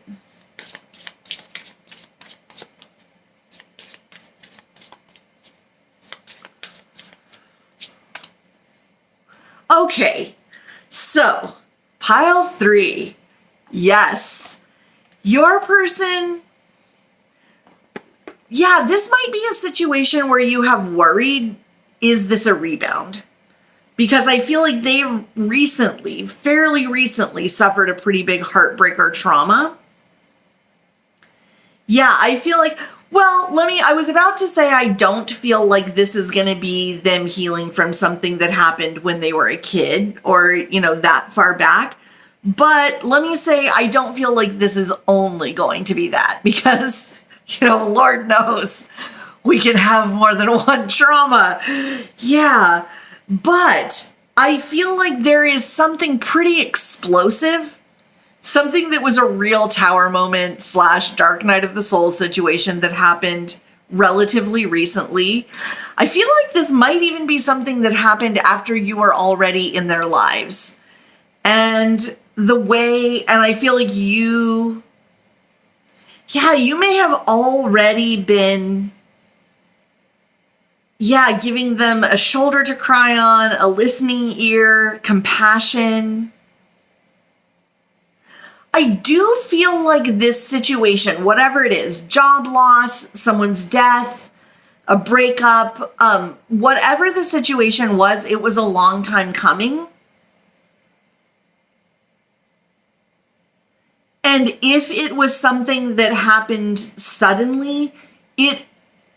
Okay, so pile 3, yes. Your person, yeah, this might be a situation where you have worried, is this a rebound? Because I feel like they've fairly recently suffered a pretty big heartbreak or trauma. Yeah, I feel like Well, I was about to say I don't feel like this is going to be them healing from something that happened when they were a kid or, that far back. But let me say I don't feel like this is only going to be that because, Lord knows we can have more than one trauma. Yeah. But I feel like there is something pretty explosive. Something that was a real tower moment / dark night of the soul situation that happened relatively recently. I feel like this might even be something that happened after you were already in their lives. And I feel like you may have already been, giving them a shoulder to cry on, a listening ear, compassion. I do feel like this situation, whatever it is, job loss, someone's death, a breakup, whatever the situation was, it was a long time coming. And if it was something that happened suddenly, it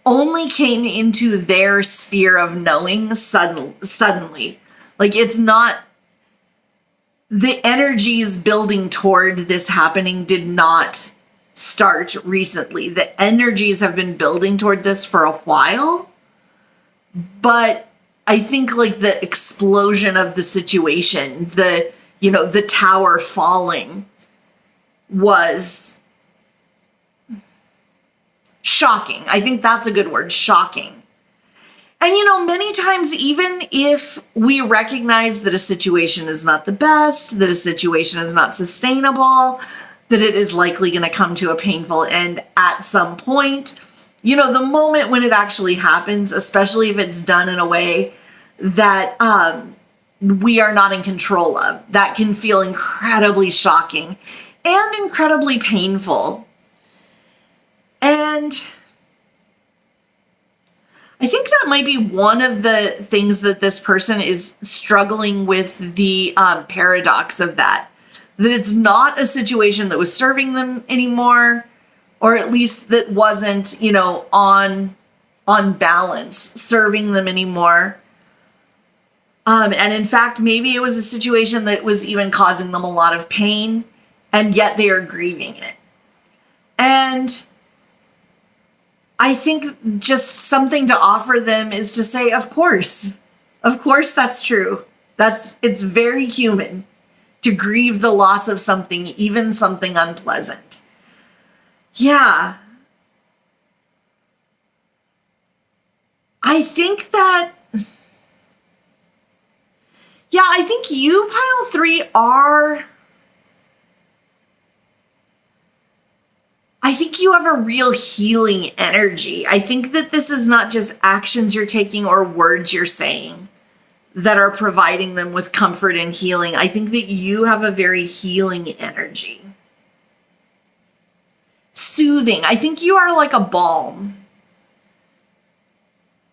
only came into their sphere of knowing suddenly. Like it's not, the energies building toward this happening did not start recently. The energies have been building toward this for a while. But I think like the explosion of the situation, the tower falling was shocking. I think that's a good word, shocking. And, many times, even if we recognize that a situation is not the best, that a situation is not sustainable, that it is likely going to come to a painful end at some point, the moment when it actually happens, especially if it's done in a way that we are not in control of, that can feel incredibly shocking and incredibly painful. And I think that might be one of the things that this person is struggling with, the paradox of that it's not a situation that was serving them anymore, or at least that wasn't, on balance serving them anymore. And in fact, maybe it was a situation that was even causing them a lot of pain, and yet they are grieving it. And I think just something to offer them is to say, of course that's true. It's very human to grieve the loss of something, even something unpleasant. Yeah. I think you, pile 3, I think you have a real healing energy. I think that this is not just actions you're taking or words you're saying that are providing them with comfort and healing. I think that you have a very healing energy. Soothing. I think you are like a balm.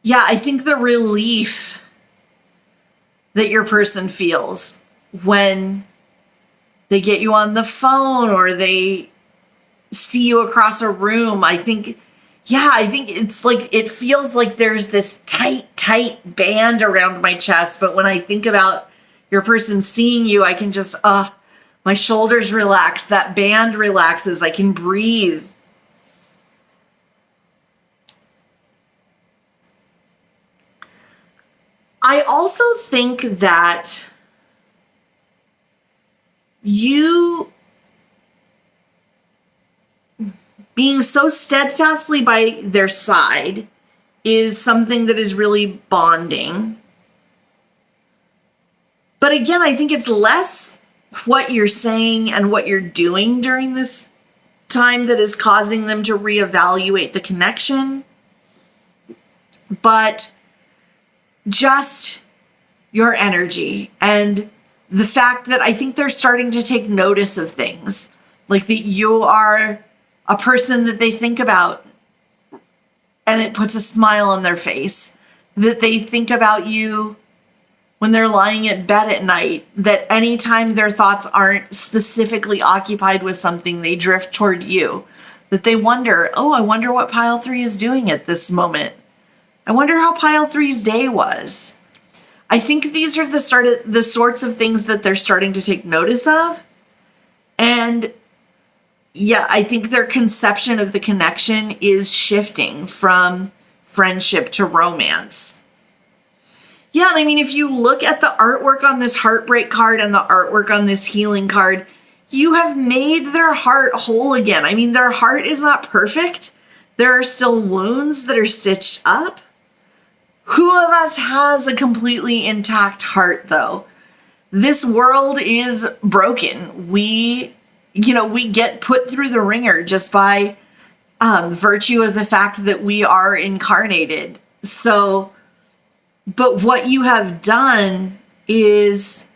Yeah, I think the relief that your person feels when they get you on the phone or they see you across a room, I think it's like, it feels like there's this tight band around my chest. But when I think about your person seeing you, I can just, my shoulders relax, that band relaxes, I can breathe. I also think that you being so steadfastly by their side is something that is really bonding. But again, I think it's less what you're saying and what you're doing during this time that is causing them to reevaluate the connection, but just your energy and the fact that I think they're starting to take notice of things, like that you are a person that they think about and it puts a smile on their face, that they think about you when they're lying at bed at night, that anytime their thoughts aren't specifically occupied with something, they drift toward you, that they wonder, oh, I wonder what pile 3 is doing at this moment. I wonder how pile 3's day was. I think these are the sorts of things that they're starting to take notice of. And yeah, I think their conception of the connection is shifting from friendship to romance. Yeah, and I mean, if you look at the artwork on this heartbreak card and the artwork on this healing card, you have made their heart whole again. I mean, their heart is not perfect. There are still wounds that are stitched up. Who of us has a completely intact heart, though? This world is broken. We get put through the ringer just by virtue of the fact that we are incarnated. So, but what you have done is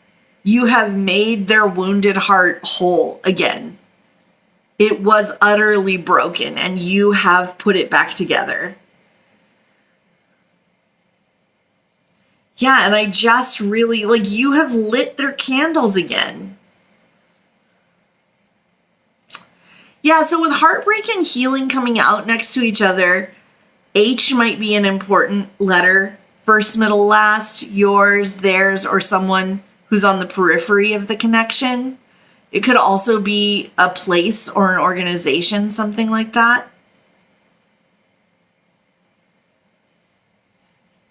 you have made their wounded heart whole again. It was utterly broken, and you have put it back together. Yeah, and I just really, you have lit their candles again. Yeah, so with heartbreak and healing coming out next to each other, H might be an important letter. First, middle, last, yours, theirs, or someone who's on the periphery of the connection. It could also be a place or an organization, something like that.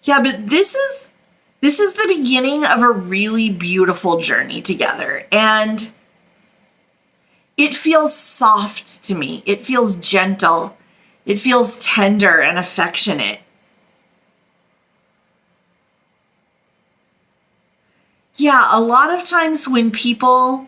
Yeah, but this is the beginning of a really beautiful journey together. And it feels soft to me. It feels gentle. It feels tender and affectionate. Yeah, a lot of times when people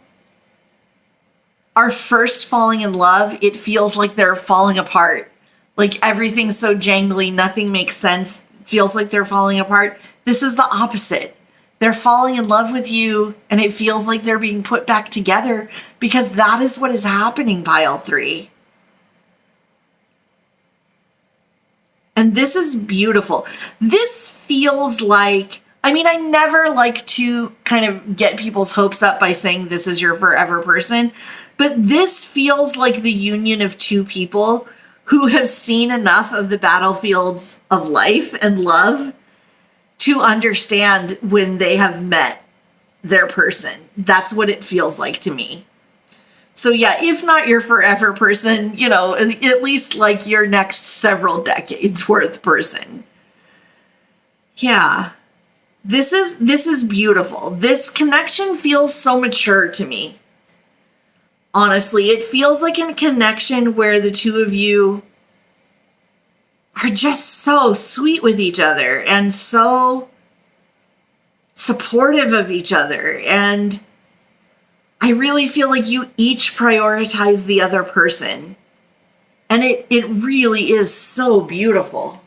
are first falling in love, it feels like they're falling apart. Like everything's so jangly, nothing makes sense, feels like they're falling apart. This is the opposite. They're falling in love with you, and it feels like they're being put back together, because that is what is happening, pile 3. And this is beautiful. This feels like, I mean, I never like to kind of get people's hopes up by saying this is your forever person, but this feels like the union of two people who have seen enough of the battlefields of life and love to understand when they have met their person. That's what it feels like to me. So yeah, if not your forever person, at least like your next several decades worth person. Yeah, this is beautiful. This connection feels so mature to me. Honestly, it feels like a connection where the two of you are just so sweet with each other and so supportive of each other. And I really feel like you each prioritize the other person. And it really is so beautiful.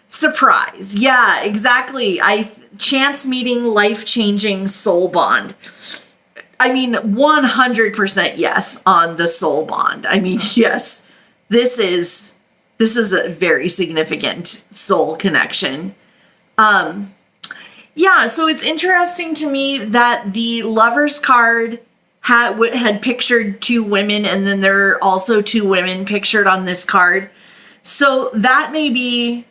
Surprise. Yeah, exactly. Chance meeting, life-changing soul bond. I mean, 100% yes on the soul bond. I mean, yes, this is a very significant soul connection. Yeah, so it's interesting to me that the Lovers card had pictured two women, and then there are also two women pictured on this card. So that may be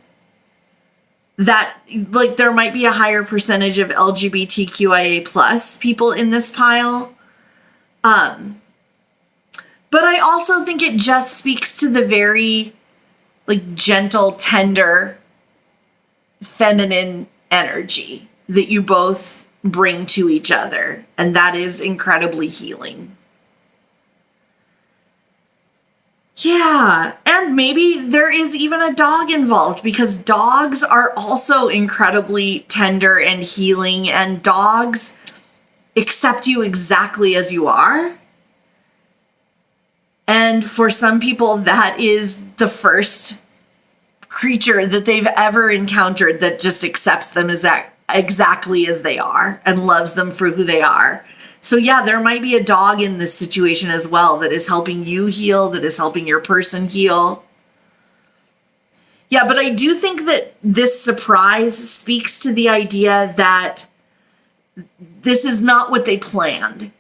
that, like, there might be a higher percentage of LGBTQIA plus people in this pile. But I also think it just speaks to the very, like, gentle, tender, feminine energy that you both bring to each other. And that is incredibly healing. Yeah, and maybe there is even a dog involved, because dogs are also incredibly tender and healing, and dogs accept you exactly as you are. And for some people, that is the first creature that they've ever encountered that just accepts them as exactly as they are and loves them for who they are. So yeah, there might be a dog in this situation as well that is helping you heal, that is helping your person heal. Yeah, but I do think that this surprise speaks to the idea that this is not what they planned.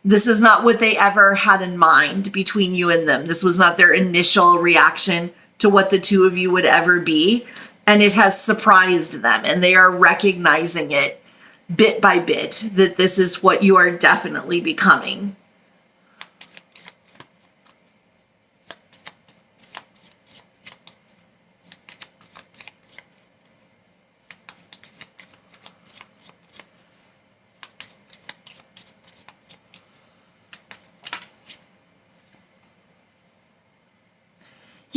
This is not what they ever had in mind between you and them. This was not their initial reaction to what the two of you would ever be. And it has surprised them, and they are recognizing it bit by bit, that this is what you are definitely becoming.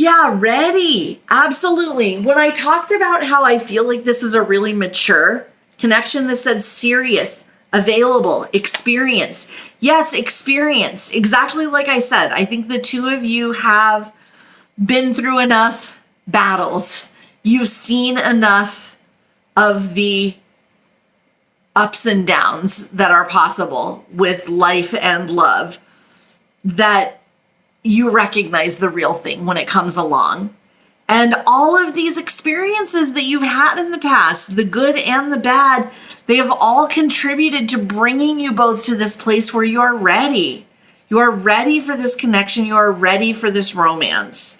Yeah, ready. Absolutely. When I talked about how I feel like this is a really mature connection, that said serious, available, experienced. Yes, experienced. Exactly like I said. I think the two of you have been through enough battles. You've seen enough of the ups and downs that are possible with life and love, that you recognize the real thing when it comes along. And all of these experiences that you've had in the past, the good and the bad, they have all contributed to bringing you both to this place where you are ready. You are ready for this connection. You are ready for this romance.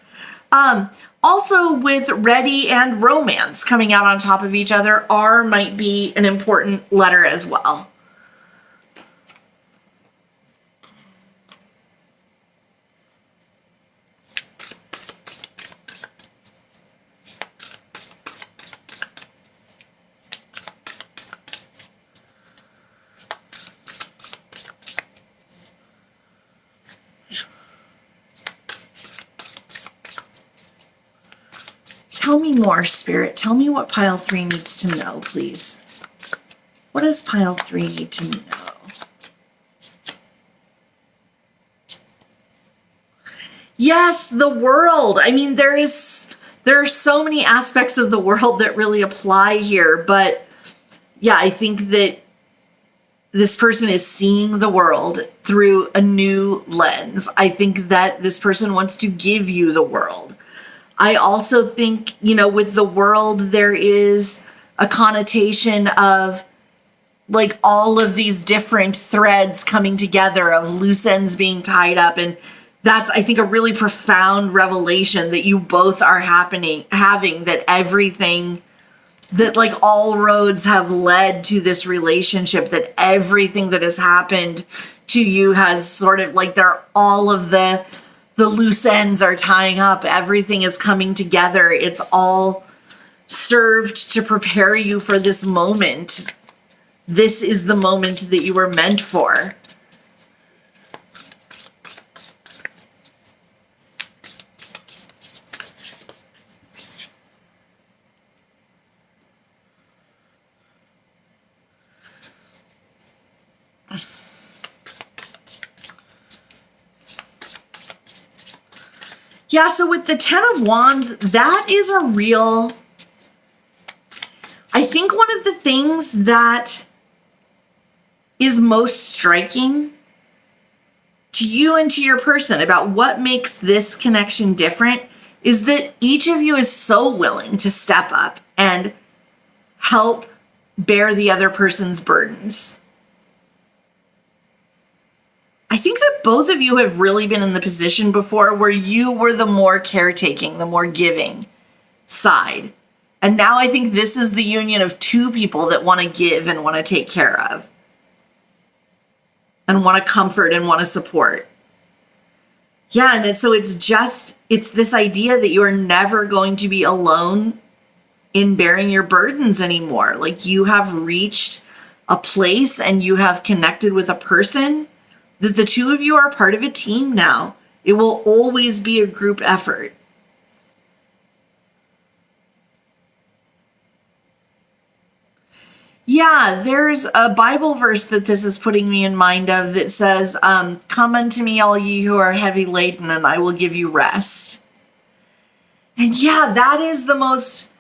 Also, with ready and romance coming out on top of each other, R might be an important letter as well. Tell me more, Spirit. Tell me what pile 3 needs to know, please. What does pile 3 need to know? Yes, the world. I mean, there are so many aspects of the world that really apply here, but yeah, I think that this person is seeing the world through a new lens. I think that this person wants to give you the world. I also think, with the world, there is a connotation of like all of these different threads coming together, of loose ends being tied up. And that's, I think, a really profound revelation that you both are having, that everything, that like all roads have led to this relationship, that everything that has happened to you has sort of like all of the loose ends are tying up. Everything is coming together. It's all served to prepare you for this moment. This is the moment that you were meant for. Yeah, so with the 10 of Wands, that is a real, I think one of the things that is most striking to you and to your person about what makes this connection different is that each of you is so willing to step up and help bear the other person's burdens. I think that both of you have really been in the position before where you were the more caretaking, the more giving side. And now I think this is the union of two people that want to give and want to take care of, and want to comfort and want to support. Yeah, and so it's this idea that you are never going to be alone in bearing your burdens anymore. Like, you have reached a place and you have connected with a person that the two of you are part of a team now. It will always be a group effort. Yeah, there's a Bible verse that this is putting me in mind of that says, come unto me, all ye who are heavy laden, and I will give you rest. And yeah, that is the most,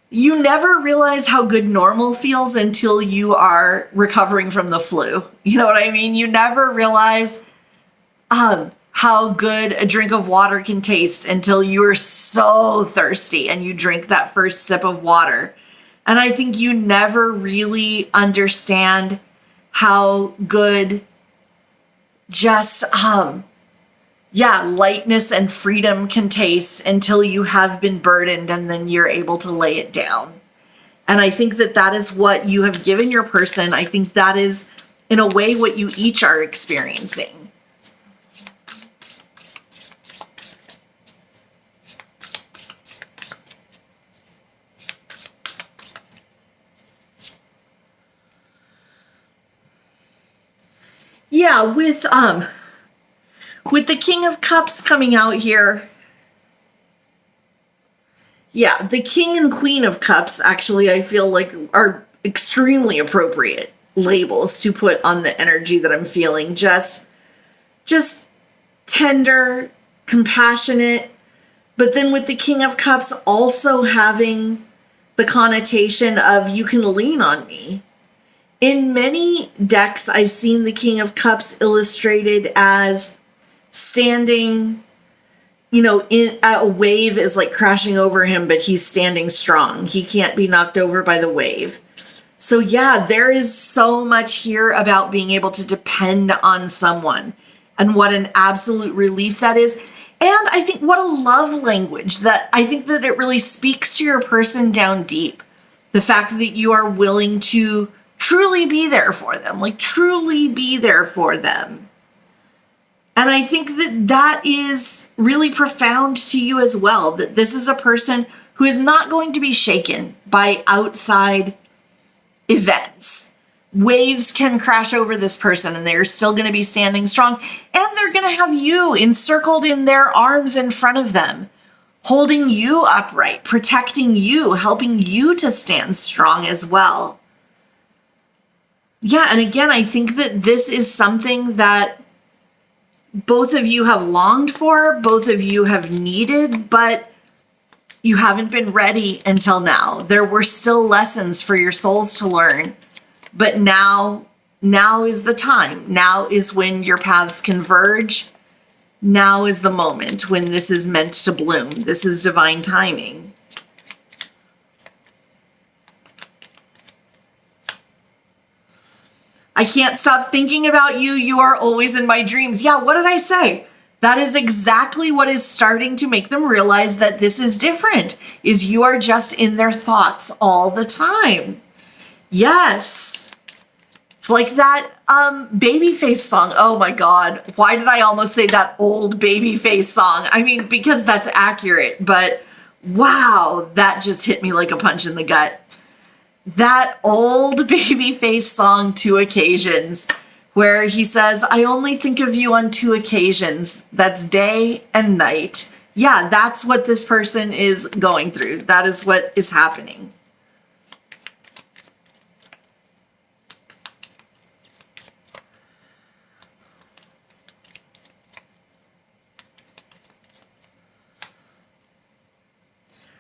you never realize how good normal feels until you are recovering from the flu. You know what I mean? You never realize how good a drink of water can taste until you are so thirsty and you drink that first sip of water. And I think you never really understand how good just, lightness and freedom can taste until you have been burdened and then you're able to lay it down. And I think that that is what you have given your person. I think that is, in a way, what you each are experiencing. Yeah, with the King of Cups coming out here. Yeah, the King and Queen of Cups, actually, I feel like are extremely appropriate labels to put on the energy that I'm feeling. Just tender, compassionate, but then with the King of Cups also having the connotation of you can lean on me. In many decks, I've seen the King of Cups illustrated as standing, a wave is like crashing over him, but he's standing strong. He can't be knocked over by the wave. So yeah, there is so much here about being able to depend on someone and what an absolute relief that is. And I think what a love language that I think that it really speaks to your person down deep. The fact that you are willing to truly be there for them, like truly be there for them. And I think that that is really profound to you as well, that this is a person who is not going to be shaken by outside events. Waves can crash over this person and they're still going to be standing strong. And they're going to have you encircled in their arms in front of them, holding you upright, protecting you, helping you to stand strong as well. Yeah, and again, I think that this is something that both of you have longed for, both of you have needed, but you haven't been ready until now. There were still lessons for your souls to learn, but now is the time. Now is when your paths converge. Now is the moment when this is meant to bloom. This is divine timing. I can't stop thinking about you. You are always in my dreams. Yeah, what did I say? That is exactly what is starting to make them realize that this is different, is you are just in their thoughts all the time. Yes. It's like that Babyface song. Oh my God. Why did I almost say that old Babyface song? I mean, because that's accurate, but wow, that just hit me like a punch in the gut. That old Babyface song, Two Occasions, where he says, I only think of you on two occasions. That's day and night. Yeah, that's what this person is going through. That is what is happening.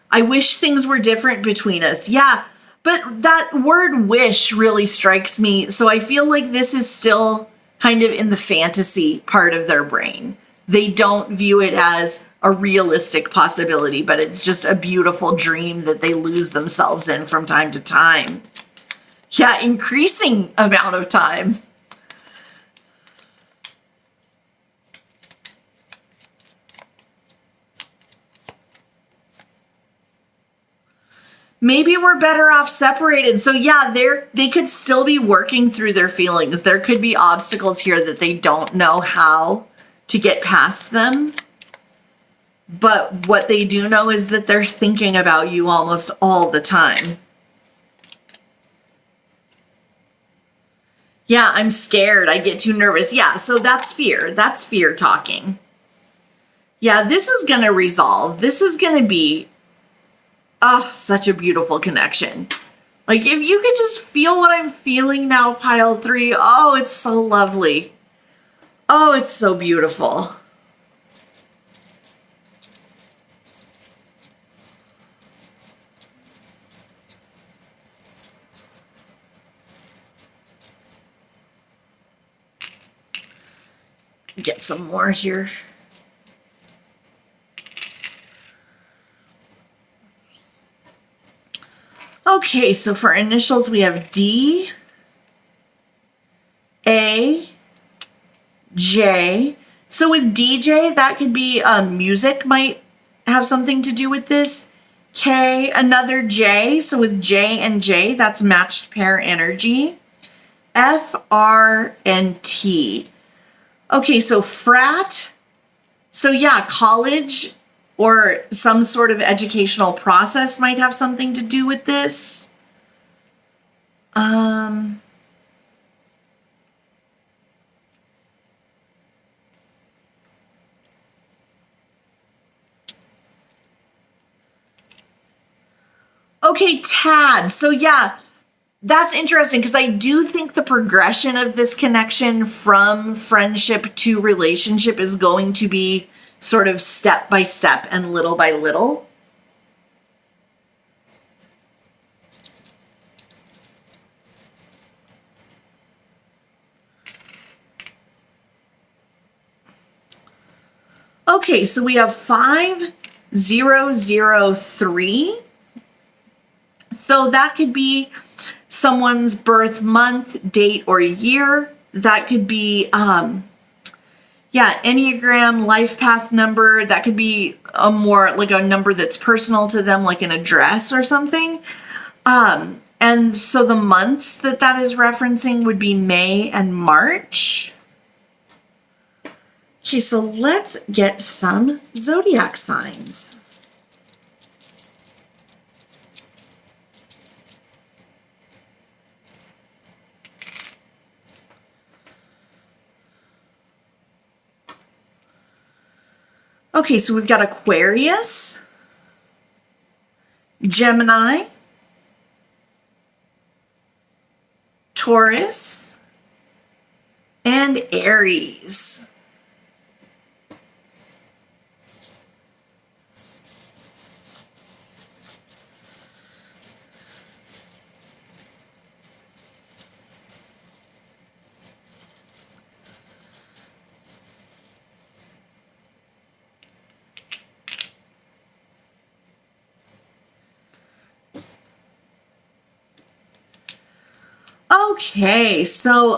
I wish things were different between us. Yeah. But that word wish really strikes me. So I feel like this is still kind of in the fantasy part of their brain. They don't view it as a realistic possibility, but it's just a beautiful dream that they lose themselves in from time to time. Yeah, increasing amount of time. Maybe we're better off separated. So yeah, they could still be working through their feelings. There could be obstacles here that they don't know how to get past them. But what they do know is that they're thinking about you almost all the time. Yeah, I'm scared. I get too nervous. Yeah, so that's fear. That's fear talking. Yeah, this is going to resolve. This is going to be such a beautiful connection. Like, if you could just feel what I'm feeling now, pile 3. Oh, it's so lovely. Oh, it's so beautiful. get some more here. Okay, so for initials, we have D, A, J. So with DJ, that could be music might have something to do with this. K, another J. So with J and J, that's matched pair energy. F, R, and T. Okay, so frat. So yeah, college or some sort of educational process might have something to do with this. Okay, Tad. So yeah, that's interesting because I do think the progression of this connection from friendship to relationship is going to be sort of step by step and little by little. Okay, so we have 5003. So that could be someone's birth month, date, or year. That could be, Enneagram, life path number. That could be a more like a number that's personal to them, like an address or something. And so the months that is referencing would be May and March. Okay, so let's get some zodiac signs. Okay, so we've got Aquarius, Gemini, Taurus, and Aries. Okay, so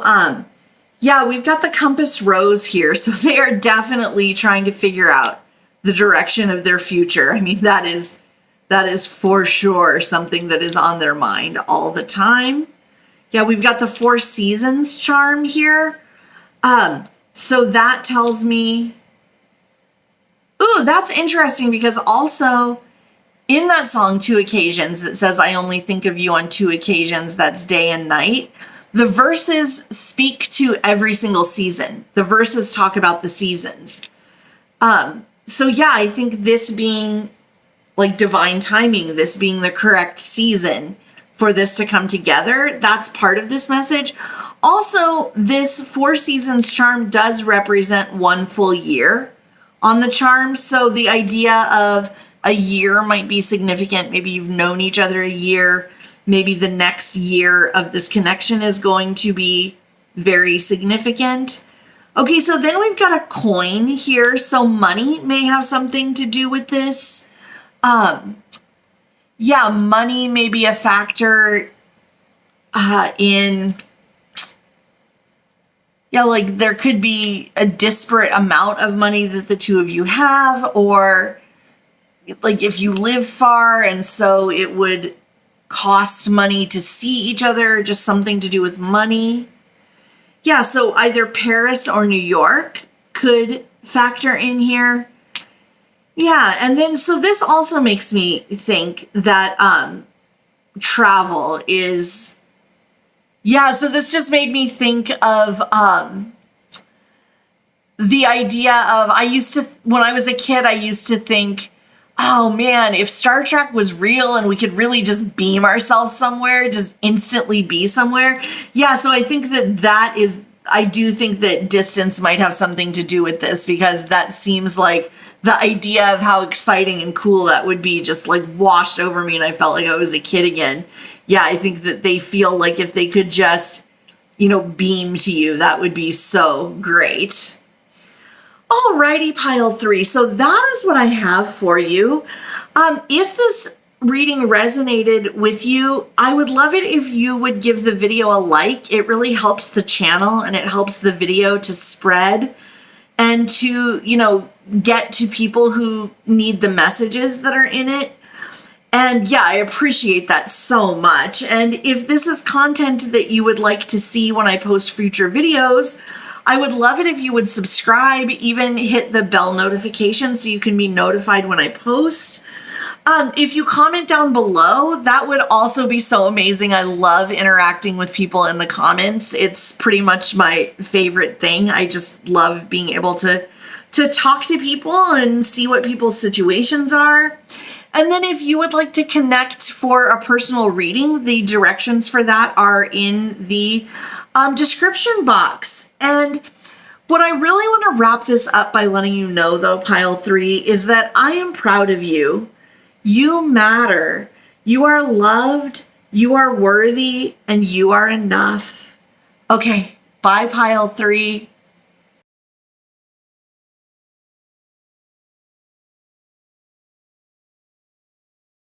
we've got the compass rose here. So they are definitely trying to figure out the direction of their future. I mean, that is for sure something that is on their mind all the time. Yeah, we've got the 4 seasons charm here. So that tells me, ooh, that's interesting because also in that song, 2 Occasions, that says, I only think of you on 2 occasions, that's day and night. The verses speak to every single season. The verses talk about the seasons. So yeah, I think this being like divine timing, this being the correct season for this to come together, that's part of this message. Also, this 4 seasons charm does represent 1 full year on the charm. So the idea of a year might be significant. Maybe you've known each other a year. Maybe the next year of this connection is going to be very significant. Okay, so then we've got a coin here. So money may have something to do with this. Money may be a factor like there could be a disparate amount of money that the two of you have, or like if you live far and so it would cost money to see each other, just something to do with money. Yeah, so either Paris or New York could factor in here. Yeah, and then so this also makes me think that travel is, so this just made me think of the idea of, when I was a kid, I used to think, oh man, if Star Trek was real and we could really just beam ourselves somewhere, just instantly be somewhere. Yeah, so I think I do think that distance might have something to do with this, because that seems like the idea of how exciting and cool that would be just like washed over me and I felt like I was a kid again. Yeah, I think that they feel like if they could just, beam to you, that would be so great. Alrighty, pile 3. So that is what I have for you. If this reading resonated with you, I would love it if you would give the video a like. It really helps the channel and it helps the video to spread and to, get to people who need the messages that are in it. And yeah, I appreciate that so much. And if this is content that you would like to see when I post future videos, I would love it if you would subscribe, even hit the bell notification so you can be notified when I post. If you comment down below, that would also be so amazing. I love interacting with people in the comments. It's pretty much my favorite thing. I just love being able to talk to people and see what people's situations are. And then if you would like to connect for a personal reading, the directions for that are in the description box. And what I really want to wrap this up by letting you know, though, pile 3, is that I am proud of you. You matter. You are loved, you are worthy, and you are enough. Okay, bye, pile 3.